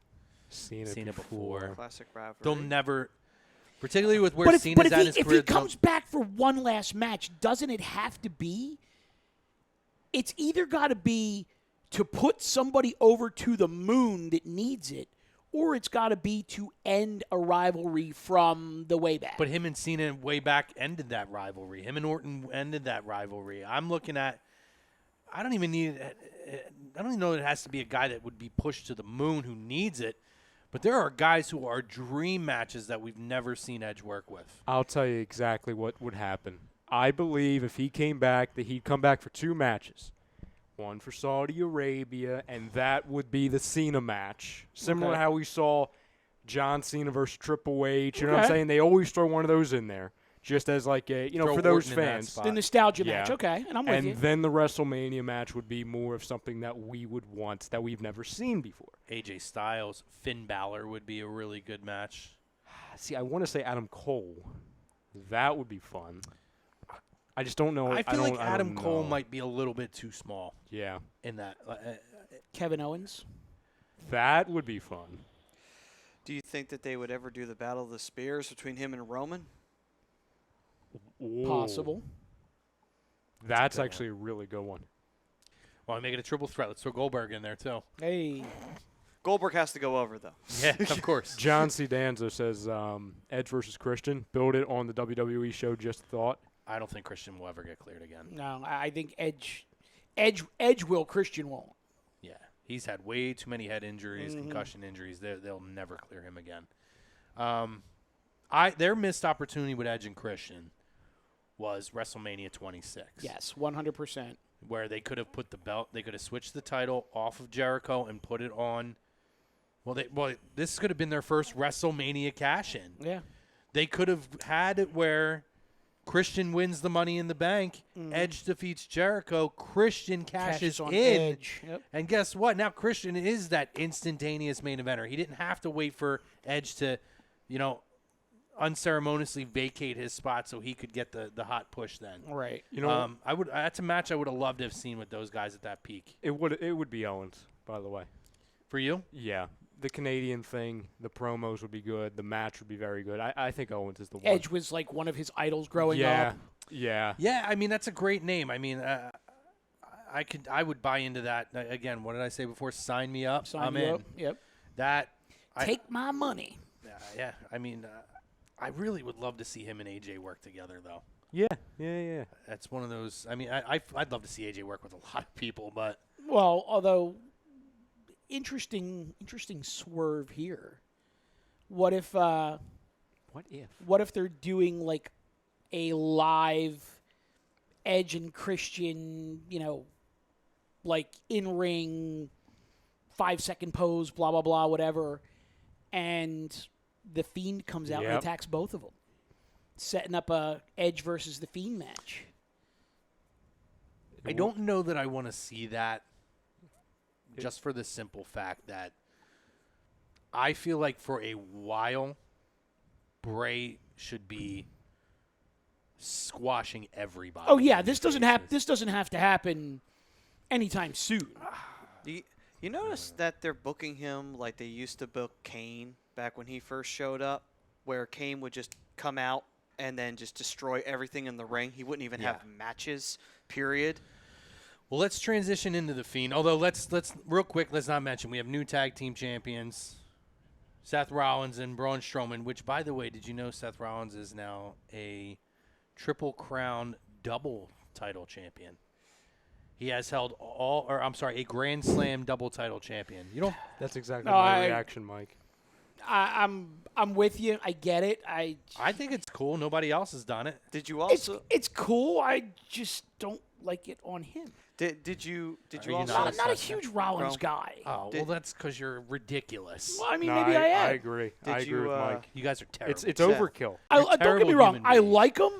Seen Seen it before. before. Classic rivalry. They'll never, particularly with where But Cena's at in his if career. he comes back for one last match, doesn't it have to be? It's either got to be to put somebody over to the moon that needs it, or it's got to be to end a rivalry from the way back. But him and Cena way back ended that rivalry. Him and Orton ended that rivalry. I'm looking at. I don't even know it has to be a guy that would be pushed to the moon who needs it. But there are guys who are dream matches that we've never seen Edge work with. I'll tell you exactly what would happen. I believe if he came back, that he'd come back for 2 matches. One for Saudi Arabia, and that would be the Cena match. Similar to how we saw John Cena versus Triple H. You know what I'm saying? They always throw one of those in there, just as like a, Throw for those Orton in that fans. spot. the nostalgia Yeah. match. Okay, and I'm with And you. then the WrestleMania match would be more of something that we would want, that we've never seen before. AJ Styles, Finn Balor would be a really good match. See, I want to say Adam Cole. That would be fun. I just don't know. I feel like don't Adam Cole know. might be a little bit too small Yeah, in that. Kevin Owens. that would be fun. Do you think that they would ever do the Battle of the Spears between him and Roman? Ooh. Possible. That's good actually a really good one. Well, make it a triple threat. Let's throw Goldberg in there too. Hey. Goldberg has to go over, though. Yeah, of course. John C. Danzo says Edge versus Christian. Build it on the WWE show. Just thought. I don't think Christian will ever get cleared again. No, I think Edge will. Christian won't. Yeah, he's had way too many head injuries, concussion injuries. They'll never clear him again. Their missed opportunity with Edge and Christian was WrestleMania 26. Yes, 100%. Where they could have put the belt, they could have switched the title off of Jericho and put it on. Well, this could have been their first WrestleMania cash-in. Yeah. They could have had it where Christian wins the Money in the Bank, Edge defeats Jericho, Christian cashes on in, Edge. Yep. and guess what? Now Christian is that instantaneous main eventer. He didn't have to wait for Edge to, unceremoniously vacate his spot so he could get the hot push then. Right. You know, That's a match I would have loved to have seen with those guys at that peak. it would be Owens, by the way. For you? Yeah, the Canadian thing, the promos would be good. The match would be very good. I think Owens is the one. Edge was like one of his idols growing yeah, up. yeah. Yeah, I mean that's a great name. I mean, I would buy into that. Again, what did I say before? Sign me up. Sign I'm you in. up. Yep. That. Take my money. Yeah. I mean, I really would love to see him and AJ work together, though. Yeah. That's one of those. I mean, I'd love to see AJ work with a lot of people, but Well, although interesting swerve here. What if What if? what if they're doing like a live Edge and Christian, like in ring 5-second pose, blah blah blah, whatever, and the Fiend comes out and Yep. attacks both of them, setting up a Edge versus the Fiend match. I don't know that I want to see that. Just for the simple fact that I feel like for a while, Bray should be squashing everybody. Oh yeah, this doesn't have to happen anytime soon. You notice that they're booking him like they used to book Kane back when he first showed up, where Kane would just come out and then just destroy everything in the ring. He wouldn't even have matches, period. Well, let's transition into the Fiend. Although let's real quick, let's not mention we have new tag team champions, Seth Rollins and Braun Strowman. Which, by the way, did you know Seth Rollins is now a Triple Crown double title champion? He has held a Grand Slam double title champion. You don't. That's exactly No, my reaction, Mike. I'm with you. I get it. I think it's cool. Nobody else has done it. Did you It's also cool. I just don't like it on him. did you you also not I'm not a huge Rollins Bro. guy. Oh, Did- well, that's because you're ridiculous. Well, I mean, No, maybe I am. I agree. I Did agree you, with Mike. You guys are terrible. It's Seth. overkill. You're Don't get terrible me wrong. human I beings. like him.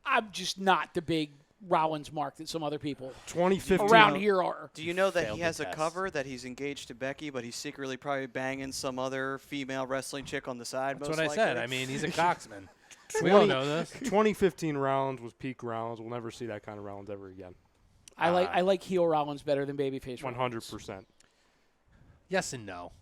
I'm just not the big Rollins mark that some other people 2015. around here are. Do you know that Failed he the has a test. cover that he's engaged to Becky, but he's secretly probably banging some other female wrestling chick on the side? That's most what I said. likely? I mean, he's a cocksman. We all know this. 2015 Rollins was peak Rollins. We'll never see that kind of Rollins ever again. I like heel Rollins better than babyface Rollins. 100%. Yes and no.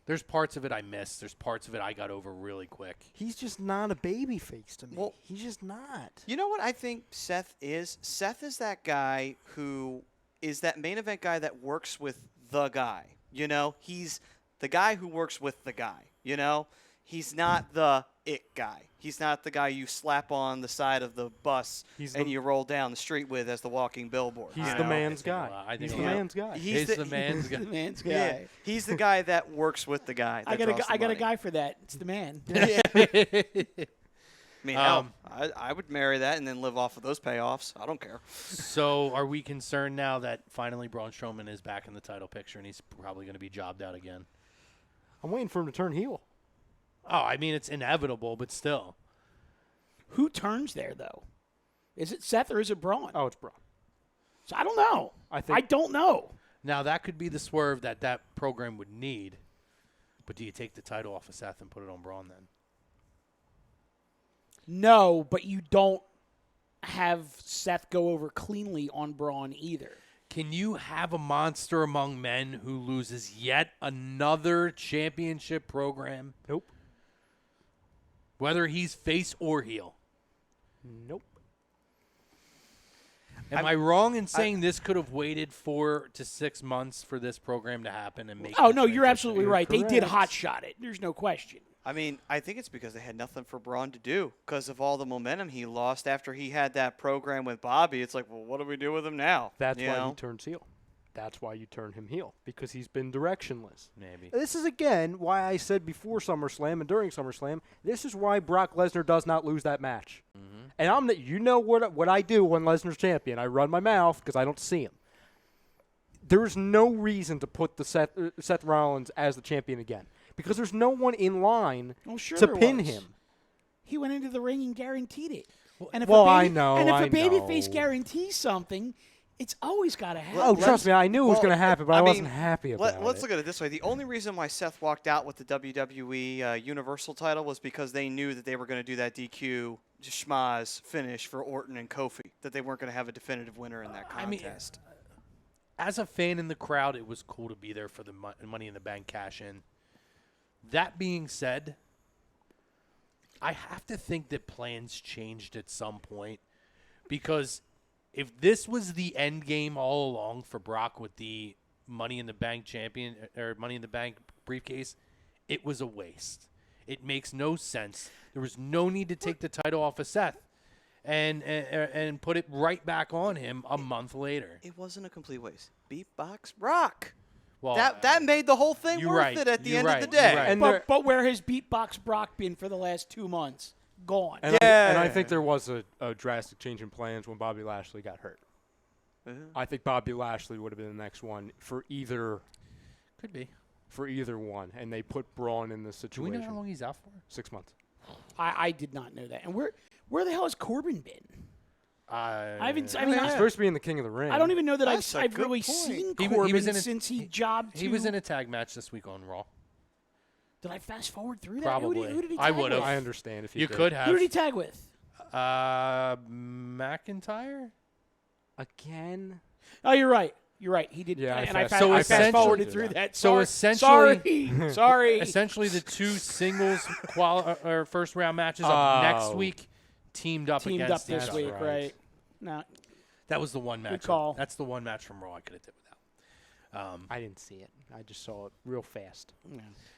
There's parts of it I missed. There's parts of it I got over really quick. He's just not a baby face to me. Well- He's just not. You know what I think Seth is? Seth is that guy who is that main event guy that works with the guy. You know, he's the guy who works with the guy. You know, he's not the it guy. He's not the guy you slap on the side of the bus He's and the- you roll down the street with as the walking billboard. He's you the know? man's I think a guy. lot. I think He's a the lot. man's guy. He's the man's guy. The man's guy. Yeah, he's the guy that works with the guy. I that got draws the I got a money. guy for that. It's the man. I mean, hell, Um, I would marry that and then live off of those payoffs. I don't care. So are we concerned now that finally Braun Strowman is back in the title picture and he's probably going to be jobbed out again? I'm waiting for him to turn heel. Oh, I mean, it's inevitable, but still. Who turns there though? Is it Seth or is it Braun? Oh, it's Braun. So I don't know. I think- I don't know. Now, that could be the swerve that program would need. But do you take the title off of Seth and put it on Braun then? No, but you don't have Seth go over cleanly on Braun either. Can you have a monster among men who loses yet another championship program, Nope. whether he's face or heel? Nope. Am I wrong in saying this could have waited 4 to 6 months for this program to happen and make? Oh the no, you're transition? absolutely right. They did hot shot it. There's no question. I mean, I think it's because they had nothing for Braun to do because of all the momentum he lost after he had that program with Bobby. It's like, well, what do we do with him now? That's You why know? he turns heel. That's why you turn him heel, because he's been directionless. Maybe. This is, again, why I said before SummerSlam and during SummerSlam, this is why Brock Lesnar does not lose that match. Mm-hmm. And you know what I do when Lesnar's champion. I run my mouth because I don't see him. There's no reason to put the Seth Rollins as the champion again, because there's no one in line Well, sure to there pin was. him. He went into the ring and guaranteed it. And if well, a I baby, know, And if I a babyface know. guarantees something, it's always got to happen. Oh, trust me, I knew it was well, going to happen, but I, I wasn't mean, happy about it. Let's look at it this way. The only reason why Seth walked out with the WWE Universal title was because they knew that they were going to do that DQ schmaz finish for Orton and Kofi, that they weren't going to have a definitive winner in that I mean, contest. As a fan in the crowd, it was cool to be there for the Money in the Bank cash in. That being said, I have to think that plans changed at some point, because if this was the end game all along for Brock with the Money in the Bank champion or Money in the Bank briefcase, it was a waste. It makes no sense. There was no need to take the title off of Seth. and put it right back on him a month later. It wasn't a complete waste. Beatbox Brock. Well, That made the whole thing you're worth right. it at the You're end right. of the day. You're right. And But where has Beatbox Brock been for the last 2 months? Gone. And Yeah. I think there was a drastic change in plans when Bobby Lashley got hurt. I think Bobby Lashley would have been the next one for either Could be. one, and they put Braun in this Do situation. we know how long he's out for? 6 months. I did not know that. And where the hell has Corbin been? I haven't. I mean, He's supposed to be in the King of the Ring. I don't even know that That's a I've good really point. seen He Corbin was in a- since he jobbed. He was in a tag match this week on Raw. Did I fast forward through that? Probably. Who did he I tag would've. with? I understand if You did. could have. Who did he tag with? McIntyre? Again. Oh, you're right. You're right. He did. Yeah, and I So fast forwarded essentially- through that. So Sorry. Sorry. Essentially, the two singles or first round matches of next Oh. week teamed up Teamed up against this each week, other. right? No. That was the one match. call. That's the one match from Raw I could have did without. I didn't see it. I just saw it real fast.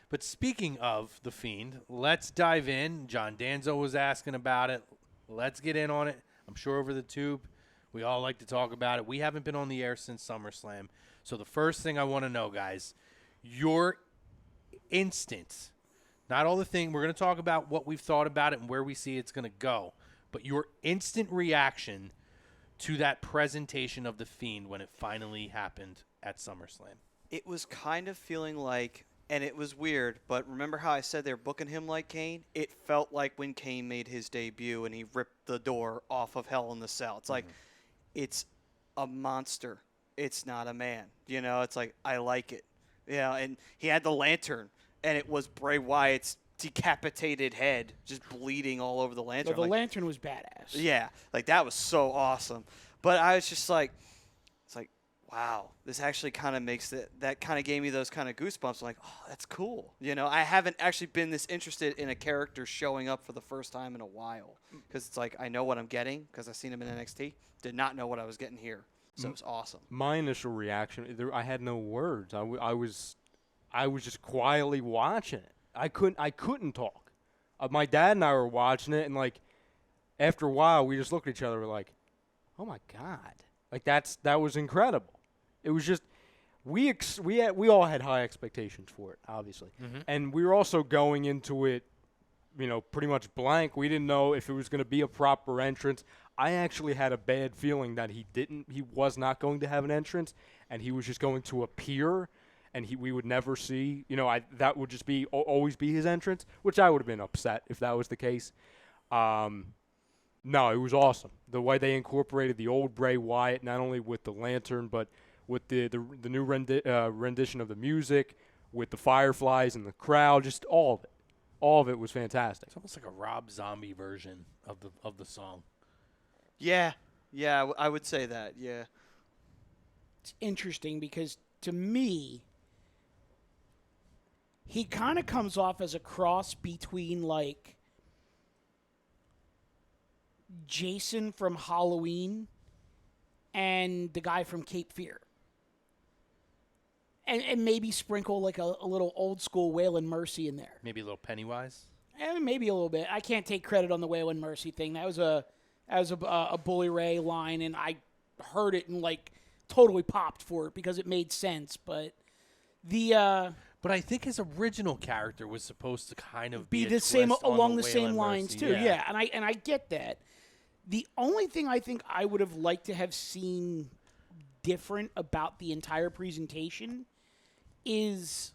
But speaking of The Fiend, let's dive in. John Danzo was asking about it. Let's get in on it. I'm sure over the tube, we all like to talk about it. We haven't been on the air since SummerSlam. So the first thing I want to know, guys, your instant, not all the thing. We're going to talk about what we've thought about it and where we see it's going to go. But your instant reaction to that presentation of The Fiend when it finally happened at SummerSlam. It was kind of feeling like, and it was weird, but remember how I said they're booking him like Kane? It felt like when Kane made his debut and he ripped the door off of Hell in the Cell. It's like, it's a monster. It's not a man. You know, it's like, I like it. You know, and he had the lantern, and it was Bray Wyatt's decapitated head just bleeding all over the lantern. So the Like, lantern was badass. yeah, like that was so awesome. But I was just like, it's like, wow, this actually kind of makes that kind of gave me those kind of goosebumps. I'm like, oh, that's cool. You know, I haven't actually been this interested in a character showing up for the first time in a while because it's like I know what I'm getting because I've seen him in NXT. Did not know what I was getting here, so it was awesome. My initial reaction, I had no words. I was just quietly watching it. I couldn't talk. My dad and I were watching it, and like after a while, we just looked at each other. We're like, "Oh my god!" Like that was incredible. It was just we all had high expectations for it, obviously, and we were also going into it, pretty much blank. We didn't know if it was going to be a proper entrance. I actually had a bad feeling that he was not going to have an entrance, and he was just going to appear, and we would never see. That would just always be his entrance, which I would have been upset if that was the case. No, it was awesome. The way they incorporated the old Bray Wyatt, not only with the lantern, but with the new rendition of the music, with the fireflies and the crowd, just all of it. All of it was fantastic. It's almost like a Rob Zombie version of the song. Yeah, I would say that. Yeah, It's interesting because to me, he kind of comes off as a cross between like Jason from Halloween and the guy from Cape Fear. And maybe sprinkle like a little old school Waylon Mercy in there. Maybe a little Pennywise. And maybe a little bit. I can't take credit on the Waylon Mercy thing. That was a Bully Ray line, and I heard it and like totally popped for it because it made sense. But But I think his original character was supposed to kind of be a the same twist on along the same Waylon lines Mercy. too. Yeah, and I get that. The only thing I think I would have liked to have seen different about the entire presentation is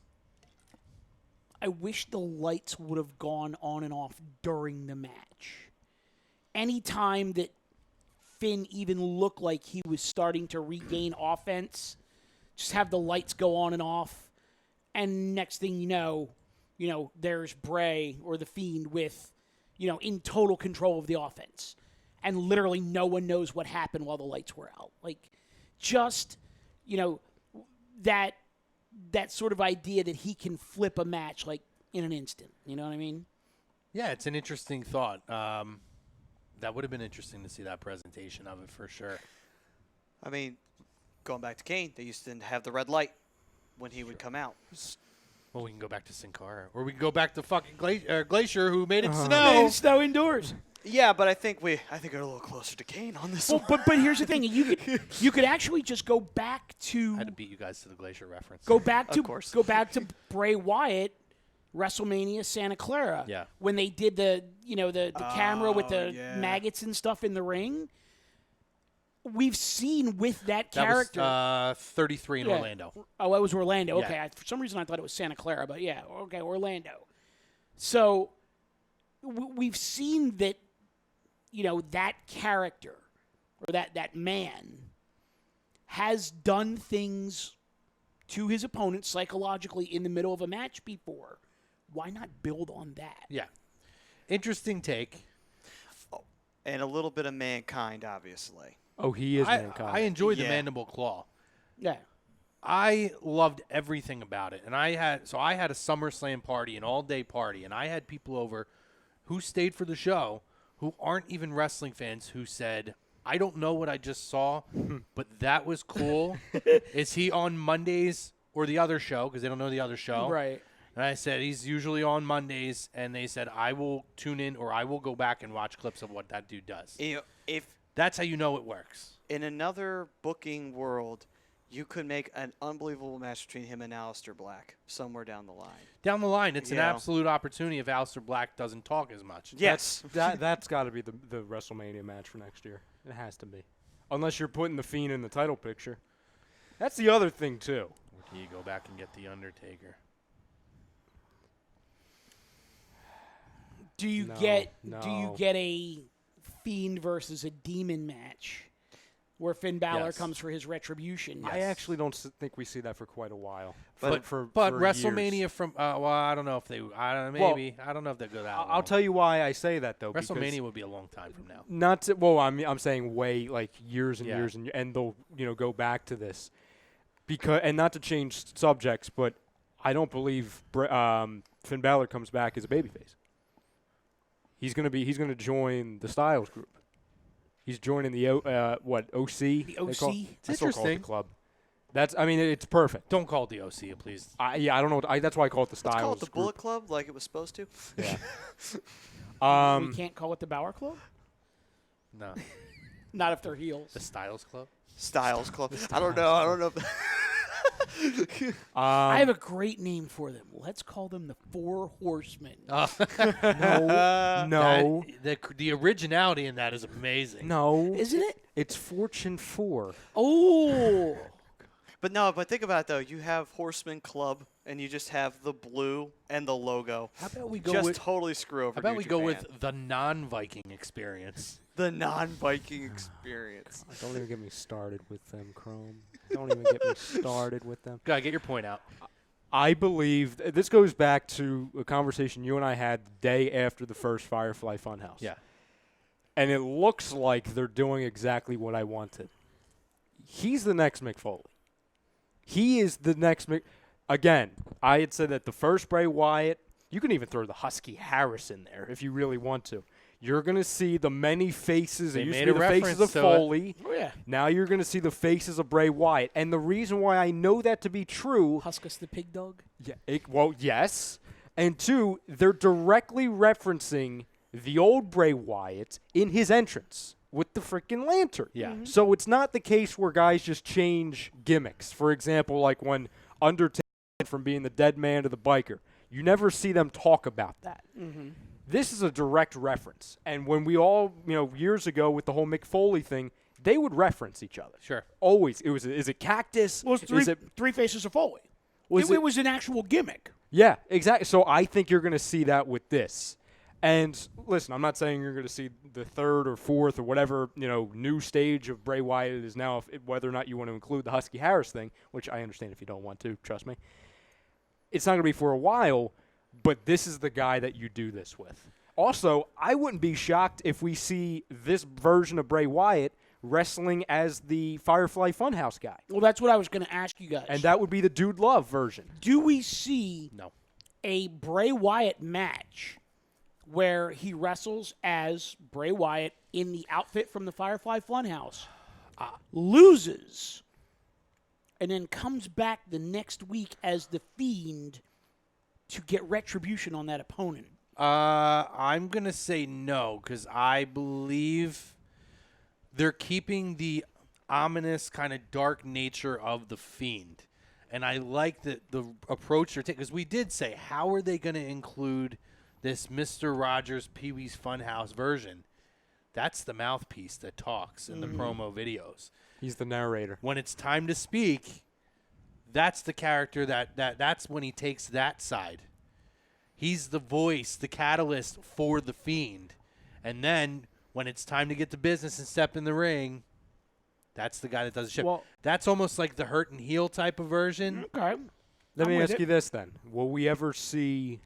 I wish the lights would have gone on and off during the match. Anytime that Finn even looked like he was starting to regain offense, just have the lights go on and off, and next thing you know, there's Bray or the Fiend with, in total control of the offense. And literally no one knows what happened while the lights were out. Like, just, that sort of idea that he can flip a match, like, in an instant. You know what I mean? Yeah, it's an interesting thought. That would have been interesting to see that presentation of it for sure. I mean, going back to Kane, they used to have the red light when he would come out. Well, we can go back to Sin Cara. Or we can go back to fucking Glacier, who made it Made snow. it snow indoors. Yeah, but I think we're a little closer to Kane on this one. But here's the thing: you could actually just go back to I had to beat you guys to the Glacier reference. go back to Of course. go back to Bray Wyatt, WrestleMania Santa Clara. Yeah. When they did the camera with the yeah. maggots and stuff in the ring. We've seen with that That character. was 33 in Yeah. Orlando. Oh, it was Orlando. Yeah. Okay. For some reason, I thought it was Santa Clara, but yeah, okay, Orlando. So we've seen that, that character or that man has done things to his opponent psychologically in the middle of a match before. Why not build on that? Yeah. Interesting take. And a little bit of Mankind, obviously. Oh, he is I Mankind. enjoyed the Yeah. Mandible Claw. Yeah. I loved everything about it. And I had a SummerSlam party, an all-day party, and I had people over who stayed for the show who aren't even wrestling fans who said, I don't know what I just saw, but that was cool. Is he on Mondays or the other show? Because they don't know the other show. Right. And I said, he's usually on Mondays. And they said, I will tune in or I will go back and watch clips of what that dude does. If That's how you know it works. in another booking world, you could make an unbelievable match between him and Aleister Black somewhere down the line. Down the line, it's an Yeah. absolute opportunity if Aleister Black doesn't talk as much. Yes. That's got to be the WrestleMania match for next year. It has to be. Unless you're putting the Fiend in the title picture. That's the other thing, too. Or can you go back and get The Undertaker? Do you No, get a Fiend versus a Demon match where Finn Balor Yes. comes for his retribution? I actually don't think we see that for quite a while. But for WrestleMania years. from I don't know if they I don't know maybe I don't know if they go that long. I'll tell you why I say that though. WrestleMania would be a long time from now. Not to, well, I'm saying way like years and Yeah. years and they'll go back to this because and not to change subjects, but I don't believe Finn Balor comes back as a babyface. He's gonna join the Styles group. He's joining the OC. The OC? I still call it interesting. the club. It's perfect. Don't call it the OC, please. I don't know. That's why I call it the Styles Let's call it the group. Bullet Club like it was supposed to. Yeah. We can't call it the Bauer Club? No, Not if they're heels. the Styles Club. Styles Club. I don't know. I have a great name for them. Let's call them the Four Horsemen. No. The originality in that is amazing. No. Isn't it? It's Fortune 4. Oh. But think about it though. You have Horseman Club, and you just have the blue and the logo. How about we go Just with? totally screw over. How about New we go Japan. with the non-Viking experience? the non-Viking experience? Don't even get me started with them, Chrome. Don't even get me started with them. Gotta get your point out. I believe this goes back to a conversation you and I had the day after the first Firefly Funhouse. Yeah. And it looks like they're doing exactly what I wanted. He's the next Mick Foley. He is the next Mick. Again, I had said that the first Bray Wyatt, you can even throw the Husky Harris in there if you really want to. You're going to see the many faces. They It used made to be a the faces reference of to it. Foley. Oh, yeah. Now you're going to see the faces of Bray Wyatt. And the reason why I know that to be true, Huskus the pig dog? yes. And two, they're directly referencing the old Bray Wyatt in his entrance with the freaking lantern. Yeah. Mhm. So it's not the case where guys just change gimmicks. For example, like when Undertaker went from being the dead man to the biker. You never see them talk about that. Mm-hmm. This is a direct reference. And when we all, years ago with the whole Mick Foley thing, they would reference each other. Sure. Always. Is it Cactus? Well, it's Is it three Faces of Foley. Was It was an actual gimmick. Yeah, exactly. So I think you're going to see that with this. And listen, I'm not saying you're going to see the third or fourth or whatever, new stage of Bray Wyatt is now, whether or not you want to include the Husky Harris thing, which I understand if you don't want to, trust me. It's not going to be for a while, but this is the guy that you do this with. Also, I wouldn't be shocked if we see this version of Bray Wyatt wrestling as the Firefly Funhouse guy. Well, that's what I was going to ask you guys. And that would be the Dude Love version. Do we see No. a Bray Wyatt match where he wrestles as Bray Wyatt in the outfit from the Firefly Funhouse, loses, and then comes back the next week as the Fiend to get retribution on that opponent? I'm going to say no because I believe they're keeping the ominous kind of dark nature of the Fiend. And I like the approach they're taking because we did say, how are they going to include this Mr. Rogers Pee-wee's Funhouse version? That's the mouthpiece that talks in the promo videos. He's the narrator. When it's time to speak, that's the character that's when he takes that side. He's the voice, the catalyst for the Fiend. And then when it's time to get to business and step in the ring, that's the guy that does the shit. Well- That's almost like the hurt and heel type of version. Okay. Let me with ask it. you this then. Will we ever see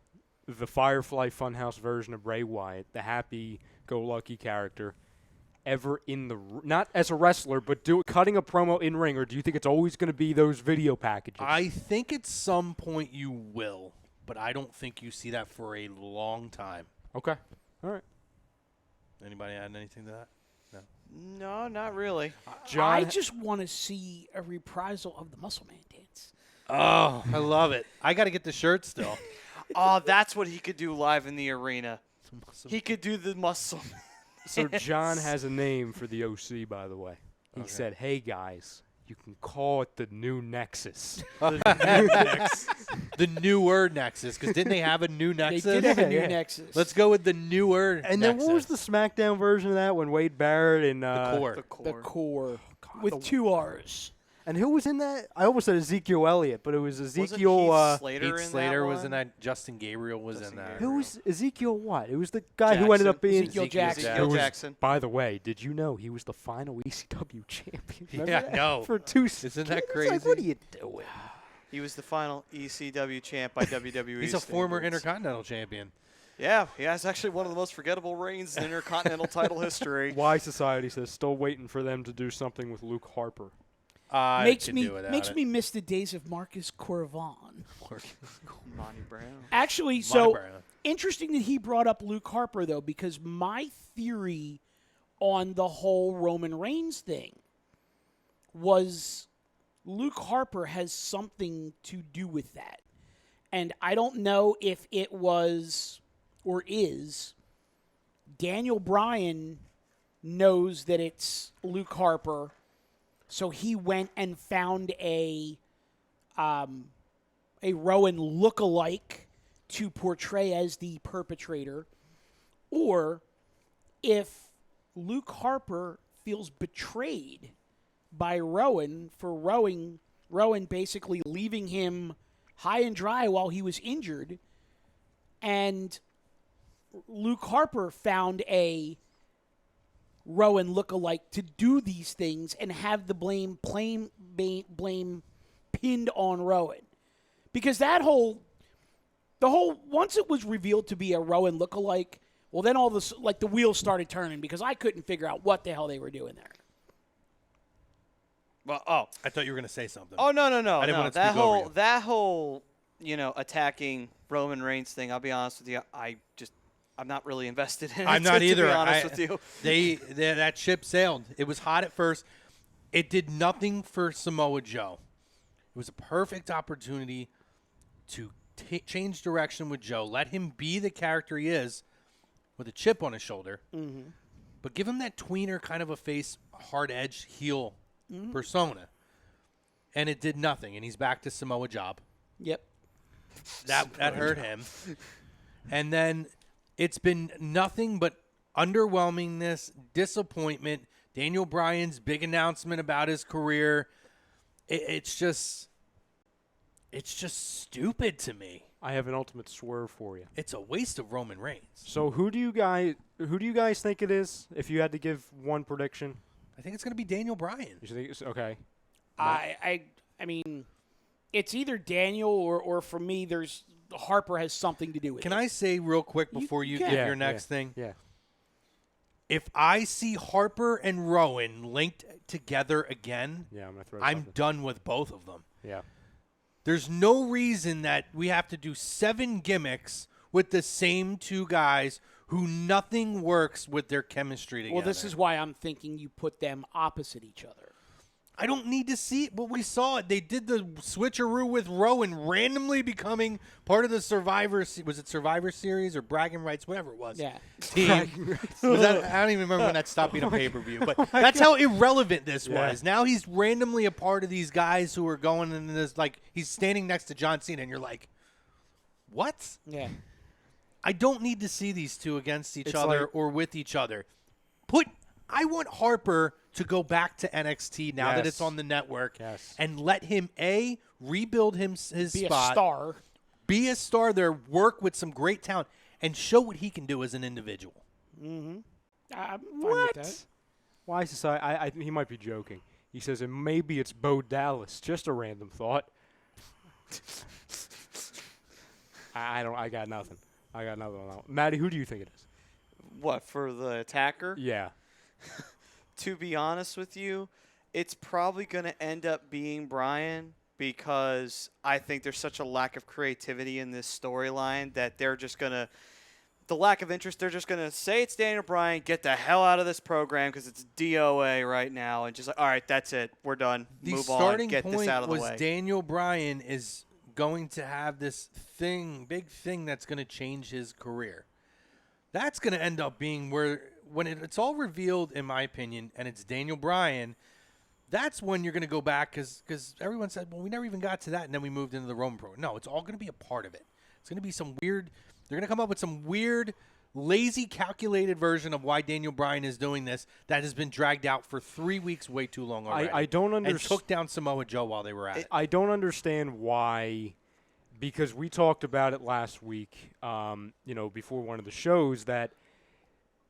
the Firefly Funhouse version of Bray Wyatt, the happy-go-lucky character, ever in the not as a wrestler, but cutting a promo in ring, or do you think it's always going to be those video packages? I think at some point you will, but I don't think you see that for a long time. Okay. All right. Anybody add anything to that? No, not really. I just want to see a reprisal of the Muscle Man dance. Oh, I love it. I got to get the shirt still. Oh, that's what he could do live in the arena. He could do the muscle. So John has a name for the OC, by the way. He said, "Hey guys, you can call it the new Nexus." The newer Nexus, because didn't they have a new Nexus? They did have a new Yeah. Nexus. Let's go with the newer And then what was the Nexus. SmackDown version of that when Wade Barrett and The core. the core with 2 R's. And who was in that? I almost said Ezekiel Elliott, but it was Wasn't Ezekiel. Heath Slater, Heath in Slater that was one? in that. Justin Gabriel was Justin in that. Gabriel. Who was Ezekiel? What? It was the guy who ended up being Ezekiel Jackson. Jackson. who Ezekiel was- Jackson. By the way, did you know he was the final ECW champion? Remember Yeah, that? no. For 2 Isn't that It's crazy? Like, what are you doing? He was the final ECW champ by WWE. He's a former standards. Intercontinental champion. Yeah, he has actually one of the most forgettable reigns in Intercontinental title history. Why Society says still waiting for them to do something with Luke Harper. I makes could me do without makes it. me miss the days of Marcus Corvon. Monty Brown. Actually, so Brown. interesting that he brought up Luke Harper though, because my theory on the whole Roman Reigns thing was Luke Harper has something to do with that. And I don't know if it was or is Daniel Bryan knows that it's Luke Harper, so he went and found a Rowan look-alike to portray as the perpetrator, or if Luke Harper feels betrayed by Rowan for Rowan basically leaving him high and dry while he was injured, and Luke Harper found a Rowan look-alike to do these things and have the blame pinned on Rowan. Because the whole once it was revealed to be a Rowan look-alike, well then all this like the wheels started turning because I couldn't figure out what the hell they were doing there. Well, I thought you were going to say something. no. I didn't want to that speak over whole you. that whole attacking Roman Reigns thing. I'll be honest with you. I'm not really invested in it. I'm not to either. be honest with you. That ship sailed. It was hot at first. It did nothing for Samoa Joe. It was a perfect opportunity to change direction with Joe. Let him be the character he is with a chip on his shoulder. Mm-hmm. But give him that tweener kind of a face, hard-edged heel persona. And it did nothing. And he's back to Samoa Job. Yep. That hurt him. And then it's been nothing but underwhelmingness, disappointment. Daniel Bryan's big announcement about his career. It's just stupid to me. I have an ultimate swerve for you. It's a waste of Roman Reigns. So who do you guys think it is? If you had to give one prediction, I think it's going to be Daniel Bryan. you think it's okay? I mean, it's either Daniel or for me, there's Harper has something to do with it. Can I say real quick before you can. give Yeah, your next yeah, thing? Yeah. If I see Harper and Rowan linked together again, Yeah, I'm gonna throw. I'm something. done with both of them. Yeah. There's no reason that we have to do 7 gimmicks with the same 2 guys who nothing works with their chemistry together. Well, this is why I'm thinking you put them opposite each other. I don't need to see it, but we saw it. They did the switcheroo with Rowan randomly becoming part of the Survivor. Was it Survivor Series or Bragging Rights, whatever it was? Yeah. Team. Was that, I don't even remember when that stopped being a pay-per-view, but that's how irrelevant this was. Now he's randomly a part of these guys who are going in this, like, he's standing next to John Cena, and you're like, what? Yeah. I don't need to see these two against each It's other like- or with each other. I want Harper to go back to NXT now that it's on the network and let him, rebuild his Be spot. a star. Be a star there, work with some great talent, and show what he can do as an individual. I'm fine with that. Why society? He might be joking. He says, and maybe it's Bo Dallas. Just a random thought. I got nothing. I got nothing on that one. Maddie, who do you think it is? What, for the attacker? Yeah. To be honest with you, it's probably going to end up being Brian because I think there's such a lack of creativity in this storyline that they're just going to – the lack of interest, they're just going to say it's Daniel Bryan, get the hell out of this program because it's DOA right now, and just like, all right, that's it. We're done. The Move starting on. Get point this out of the was way. Daniel Bryan is going to have this big thing that's going to change his career. That's going to end up being where – when it's all revealed, in my opinion, and it's Daniel Bryan, that's when you're going to go back because everyone said, well, we never even got to that, and then we moved into the Roman program. No, it's all going to be a part of it. It's going to be some weird – they're going to come up with some weird, lazy, calculated version of why Daniel Bryan is doing this that has been dragged out for 3 weeks way too long already. I don't And understand. took down Samoa Joe while they were at it. I don't understand why, because we talked about it last week, before one of the shows that –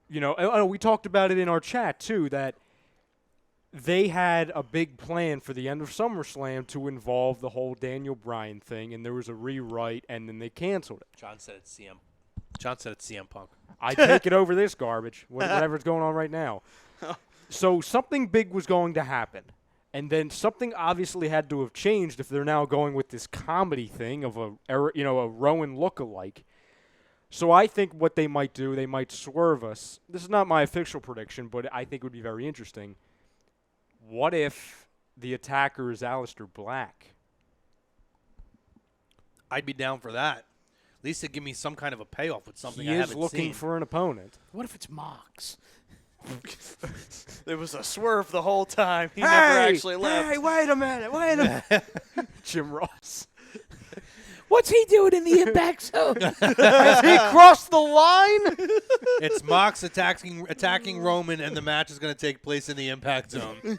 we talked about it in our chat, too, that they had a big plan for the end of SummerSlam to involve the whole Daniel Bryan thing, and there was a rewrite, and then they canceled it. John said it's CM Punk. I take it over this garbage, whatever's going on right now. So something big was going to happen, and then something obviously had to have changed if they're now going with this comedy thing of a Rowan lookalike. So I think what they might do, they might swerve us. This is not my official prediction, but I think it would be very interesting. What if the attacker is Aleister Black? I'd be down for that. At least to give me some kind of a payoff with something He I is haven't looking seen. for an opponent. What if it's Mox? There was a swerve the whole time. He never actually left. Hey, wait a minute. Jim Ross. What's he doing in the impact zone? Has he crossed the line? It's Mox attacking Roman, and the match is going to take place in the Impact Zone.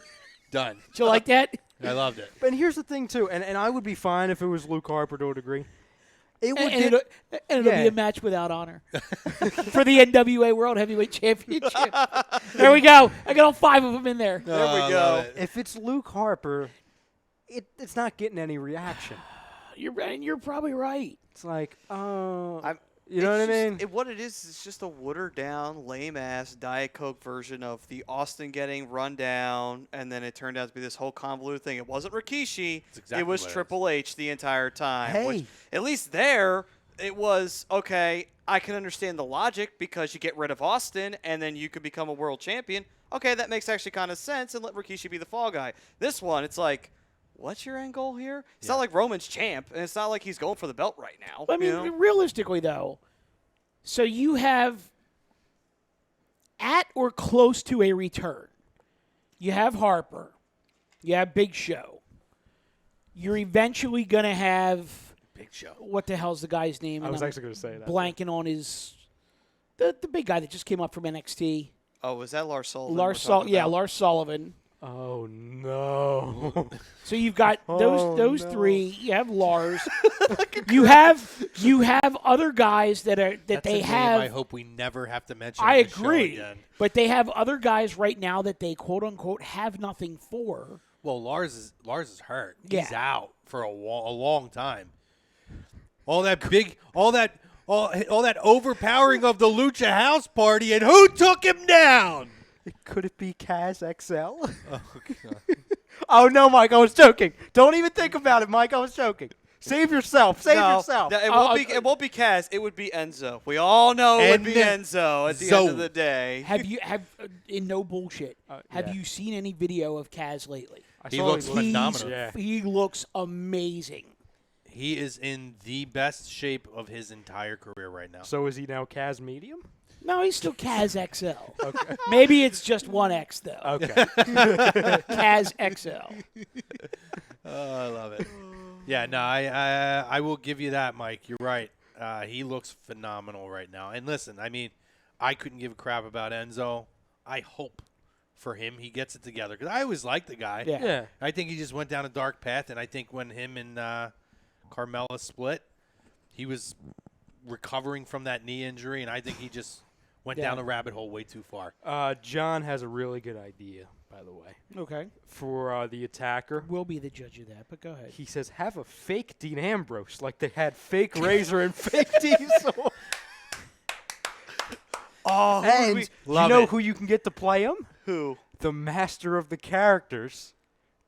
Done. Do you like that? I loved it. And here's the thing, too, and I would be fine if it was Luke Harper to a degree. It would And it'll be a match without honor for the NWA World Heavyweight Championship. There we go. I got all 5 of them in there. There we go. If it's Luke Harper, it's not getting any reaction. You're probably right. It's like, you know what It's I just- mean? What it is, it's just a watered down, lame ass Diet Coke version of the Austin getting run down, and then it turned out to be this whole convoluted thing. It wasn't Rikishi, exactly it was what it Triple H the entire time. Hey. Which, at least there, it was, okay, I can understand the logic because you get rid of Austin, and then you could become a world champion. Okay, that makes actually kind of sense, and let Rikishi be the fall guy. This one, it's like, what's your end goal here? It's not like Roman's champ, and it's not like he's going for the belt right now. I mean, realistically, though, so you have at or close to a return. You have Harper. You have Big Show. You're eventually going to have Big Show. what the hell's the guy's name? I was And I'm actually going to say that. blanking on his the big guy that just came up from NXT. Oh, was that Lars Sullivan? Lars Sullivan. Oh, no. So you've got Oh, those no. 3. You have Lars. you have other guys that That's they a have. name I hope we never have to mention. I on the show agree. again. But they have other guys right now that they quote unquote have nothing for. Well, Lars is hurt. Yeah. He's out for a long time. All that overpowering of the Lucha House Party, and who took him down? Could it be Kaz XL? Oh, God. Oh, no, Mike, I was joking. Don't even think about it, Mike. I was joking. Save yourself. Save yourself. No, it won't be Kaz. It would be Enzo. We all know it would be Enzo at the end of the day. Have you in no bullshit? Have yeah. you seen any video of Kaz lately? He looks phenomenal. Yeah. He looks amazing. He is in the best shape of his entire career right now. So is he now Kaz Medium? No, he's still Kaz XL. Okay. Maybe it's just 1X, though. Okay. Kaz XL. Oh, I love it. Yeah, no, I will give you that, Mike. You're right. He looks phenomenal right now. And listen, I mean, I couldn't give a crap about Enzo. I hope for him he gets it together because I always liked the guy. Yeah. I think he just went down a dark path, and I think when him and Carmella split, he was recovering from that knee injury, and I think he just went down the rabbit hole way too far. John has a really good idea, by the way, Okay. for the attacker. We'll be the judge of that, but go ahead. He says, have a fake Dean Ambrose, like they had fake Razor and fake Diesel. Oh, And you Love know it. who you can get to play him? who? The master of the characters,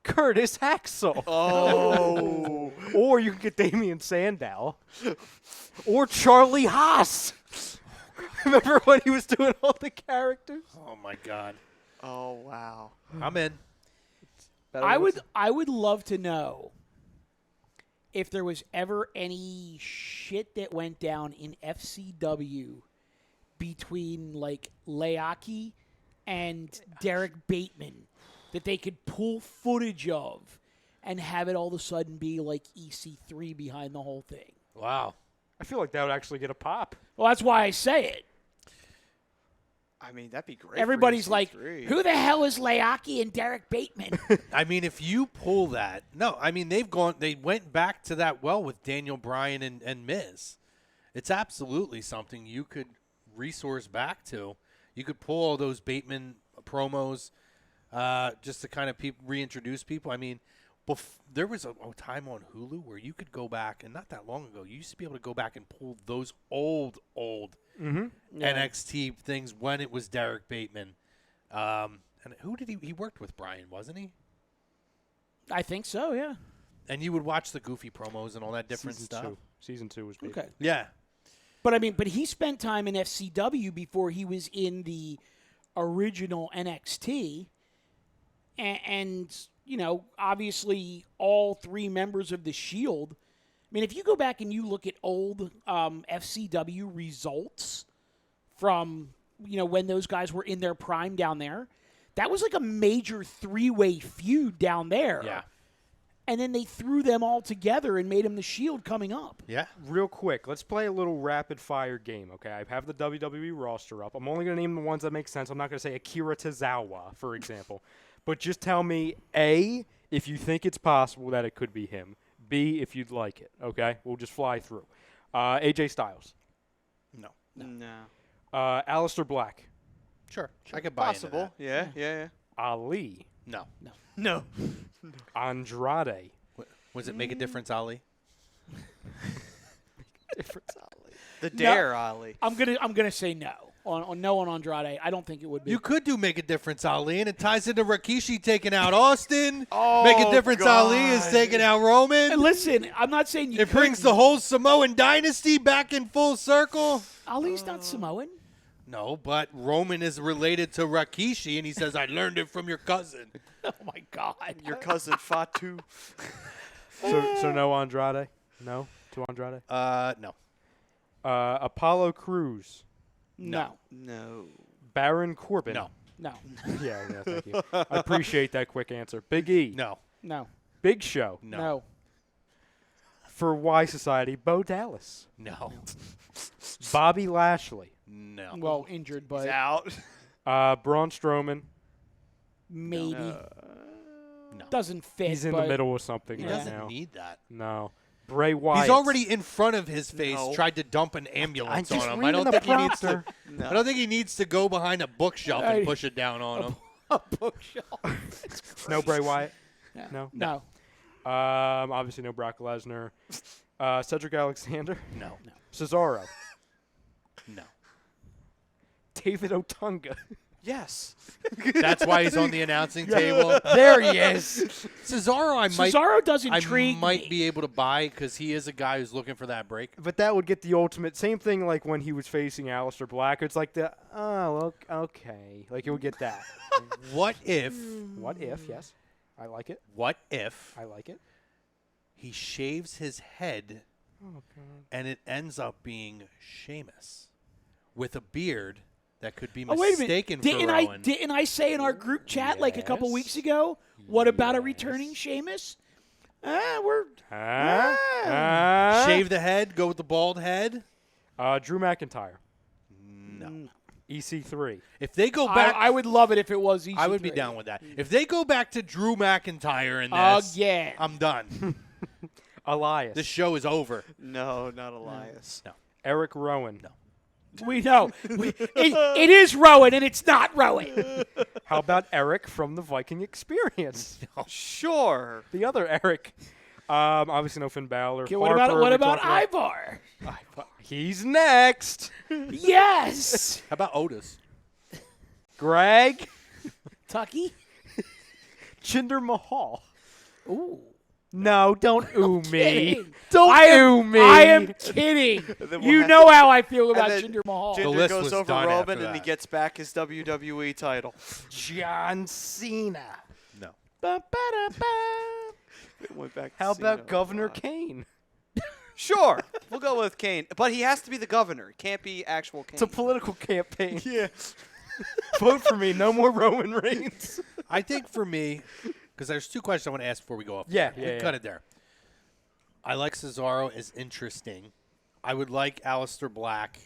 Curtis Hacksaw. Oh. Or you can get Damian Sandow. Or Charlie Haas. Remember when he was doing all the characters? Oh, my God. Oh, wow. I'm in. I would love to know if there was ever any shit that went down in FCW between like Leaki and Derek Bateman that they could pull footage of and have it all of a sudden be like EC3 behind the whole thing. Wow. I feel like that would actually get a pop. Well, that's why I say it. I mean, that'd be great. for Everybody's like, EC3. who the hell is Leaki and Derek Bateman? I mean, if you pull that, no, I mean they went back to that well with Daniel Bryan and Miz. It's absolutely something you could resource back to. You could pull all those Bateman promos just to kind of reintroduce people. I mean, there was a time on Hulu where you could go back, and not that long ago, you used to be able to go back and pull those old NXT things when it was Derek Bateman. And who did he worked with? Bryan, wasn't he? I think so, yeah. And you would watch the goofy promos and all that different stuff. Season 2 was big. Okay. Yeah. But I mean, he spent time in FCW before he was in the original NXT, and you know, obviously, all three members of the Shield. I mean, if you go back and you look at old FCW results from when those guys were in their prime down there, that was like a major three-way feud down there. Yeah. And then they threw them all together and made them the Shield coming up. Yeah. Real quick, let's play a little rapid-fire game, okay? I have the WWE roster up. I'm only going to name the ones that make sense. I'm not going to say Akira Tozawa, for example. But just tell me, A, if you think it's possible that it could be him. B, if you'd like it, okay? We'll just fly through. AJ Styles. No. Aleister Black. Sure. I could buy into Possible. that. Yeah. Ali. No. No. Andrade. Was it make a difference, Ali? The Dare Ali. I'm gonna say no on no on Andrade. I don't think it would be. You could do make a difference, Ali, and it ties into Rikishi taking out Austin. Oh, make a difference, Ali is God. taking out Roman. And listen, I'm not saying you. It brings the whole Samoan dynasty back in full circle. Ali's not Samoan. No, but Roman is related to Rikishi, and he says, I learned it from your cousin. Oh my God. Your cousin Fatu. So no Andrade? No to Andrade? No. Apollo Crews. No. No. Baron Corbin. No. No. Yeah, thank you. I appreciate that quick answer. Big E. No. No. Big Show. No. No. For Y Society, Bo Dallas. No. Bobby Lashley. No. Well, injured, He's but out. Braun Strowman. maybe No. doesn't fit. He's in but the middle of something He right doesn't now. need that. No. Bray Wyatt. He's already in front of his face, No. tried to dump an ambulance I'm on just him. I don't reading think the he needs to. prompter. No. I don't think he needs to go behind a bookshelf and Right. push it down on him. a bookshelf. No Bray Wyatt. Yeah. No? No. Obviously no Brock Lesnar. Cedric Alexander. No. Cesaro. No. David Otunga. Yes. That's why he's on the announcing table. There he is. Cesaro, Cesaro does I intrigue might me. be able to buy because he is a guy who's looking for that break. But that would get the ultimate. Same thing like when he was facing Aleister Black. It's like the, okay. Like it would get that. What if What if, yes. I like it. What if I like it. he shaves his head Oh, God. and it ends up being Sheamus with a beard that could be Oh, wait a minute. mistaken for Rowan? Didn't I say in our group chat like a couple Yes. weeks ago, what about a Yes. returning Sheamus? Shave the head, go with the bald head. Drew McIntyre. No. EC3. If they go back, I would love it if it was EC3. I would be down with that. If they go back to Drew McIntyre in this, yeah. I'm done. Elias. This show is over. No, not Elias. No. Eric Rowan. No. We know. It is Rowan, and it's not Rowan. How about Eric from the Viking Experience? Sure. The other Eric. Obviously no Finn Balor. Okay, what about Harper, we talked Ivar? He's next. Yes. How about Otis? Greg. Tucky? Jinder Mahal. Ooh. No, don't ooh me. Kidding. Don't ooh me. I am kidding. then You we'll know how I feel And about then Jinder Mahal. The Jinder list goes was over done Roman after and he that. gets back his WWE title. John Cena. No. Ba-ba-da-ba. It went back to How about Cena. Governor Kane? Sure. We'll go with Kane. But he has to be the governor. It can't be actual Kane. It's a political campaign. yeah. Vote for me. No more Roman Reigns. I think for me, because there's two questions I want to ask before we go off. Yeah, We yeah, cut yeah. it there. I like Cesaro as interesting. I would like Aleister Black.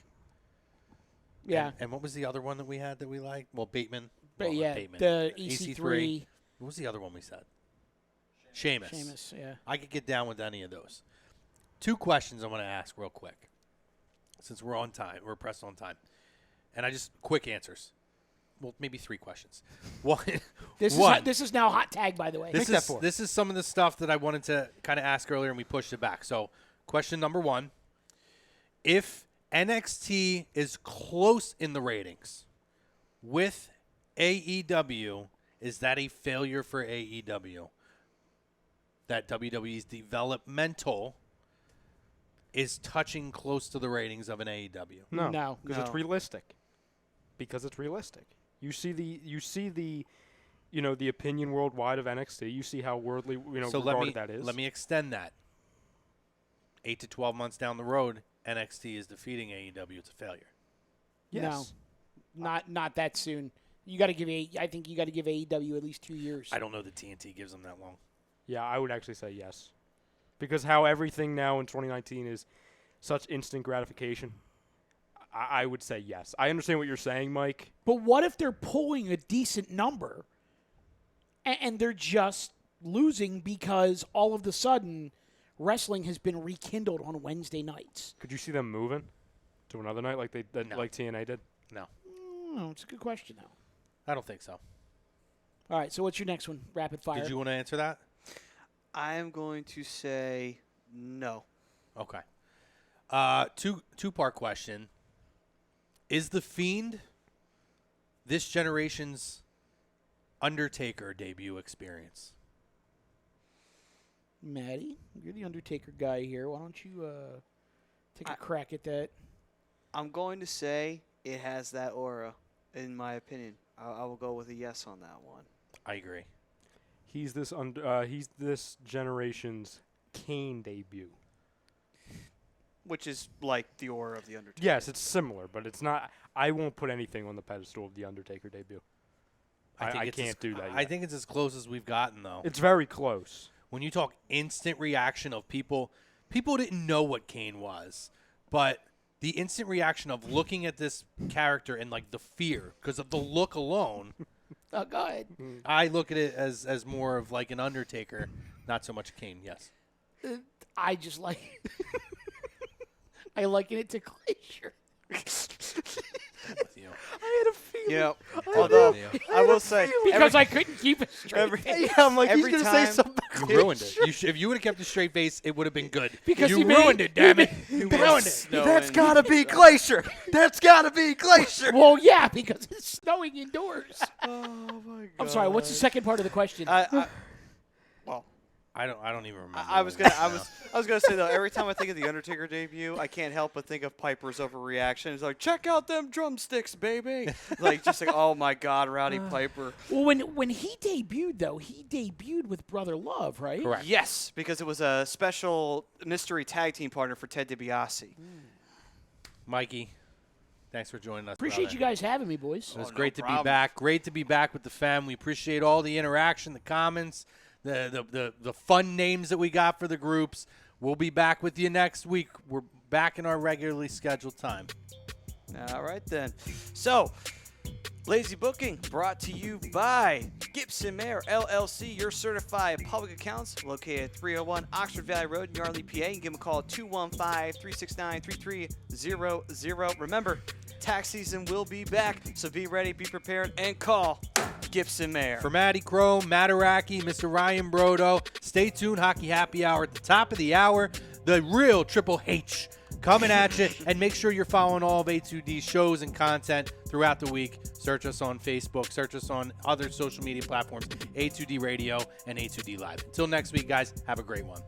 Yeah. And what was the other one that we had that we liked? Well, Bateman. But Well, not yeah, Bateman. the EC3. What was the other one we said? Sheamus. Sheamus, yeah. I could get down with any of those. Two questions I want to ask real quick. Since we're on time. We're pressed on time. And I just, quick answers. Well, maybe three questions. One. This is now hot tag, by the way. This is some of the stuff that I wanted to kind of ask earlier, and we pushed it back. So, question number one. If NXT is close in the ratings with AEW, is that a failure for AEW? That WWE's developmental is touching close to the ratings of an AEW? No. Because it's realistic. Because it's realistic. You see the the opinion worldwide of NXT. You see how worldly So regarded that is. let me extend that. 8 to 12 months down the road, NXT is defeating AEW. It's a failure. Yes. No. Not that soon. You got to give I think you got to give AEW at least 2 years. I don't know that TNT gives them that long. Yeah, I would actually say yes. Because how everything now in 2019 is such instant gratification, I would say yes. I understand what you're saying, Mike. But what if they're pulling a decent number and they're just losing because all of a sudden wrestling has been rekindled on Wednesday nights? Could you see them moving to another night like No. like TNA did? No, It's a good question, though. I don't think so. All right, so what's your next one? Rapid fire. Did you want to answer that? I am going to say no. Okay. Two-part question. Is the Fiend this generation's Undertaker debut experience? Maddie, you're the Undertaker guy here. Why don't you take a crack at that? I'm going to say it has that aura, in my opinion. I will go with a yes on that one. I agree. He's this generation's Kane debut. Which is like the aura of the Undertaker. Yes, it's similar, but it's not. I won't put anything on the pedestal of the Undertaker debut. I can't do that yet. I think it's as close as we've gotten, though. It's very close. When you talk instant reaction of people didn't know what Kane was, but the instant reaction of looking at this character and like the fear because of the look alone. Oh, go ahead. I look at it as more of like an Undertaker, not so much Kane. Yes. I just like I liken it to Glacier. I'm with you. I had a feeling. You know, I'm although with you. I will say Because I couldn't keep it straight. Yeah, I'm like, he's every gonna say time- something. You ruined it. If you would have kept a straight face, it would have been good. Because you he made- ruined it, damn it. You ruined it. Snow That's and- gotta be Glacier. That's gotta be Glacier. Well, yeah, because it's snowing indoors. Oh my god. I'm sorry, what's the second part of the question? Well, I don't even remember. I was gonna say though, every time I think of the Undertaker debut, I can't help but think of Piper's overreaction. It's like, check out them drumsticks, baby. Just like, oh my God, Rowdy Piper. Well, when he debuted though, he debuted with Brother Love, right? Correct. Yes, because it was a special mystery tag team partner for Ted DiBiase. Mikey, thanks for joining us. Appreciate brother. you guys having me, boys. It was no great to be problem. back. Great to be back with the fam. We appreciate all the interaction, the comments, the fun names that we got for the groups. We'll be back with you next week. We're back in our regularly scheduled time. All right then. So, Lazy Booking brought to you by Gibson Mayer LLC, your certified public accounts, located at 301 Oxford Valley Road in Yardley, PA. You can give them a call at 215-369-3300. Remember, tax season will be back, so be ready, be prepared, and call Gibson Mayer. For Matty Crow, Mataraki, Mr. Ryan Brodo, stay tuned. Hockey Happy Hour at the top of the hour. The real Triple H coming at you. And make sure you're following all of A2D's shows and content throughout the week. Search us on Facebook. Search us on other social media platforms, A2D Radio and A2D Live. Until next week, guys, have a great one.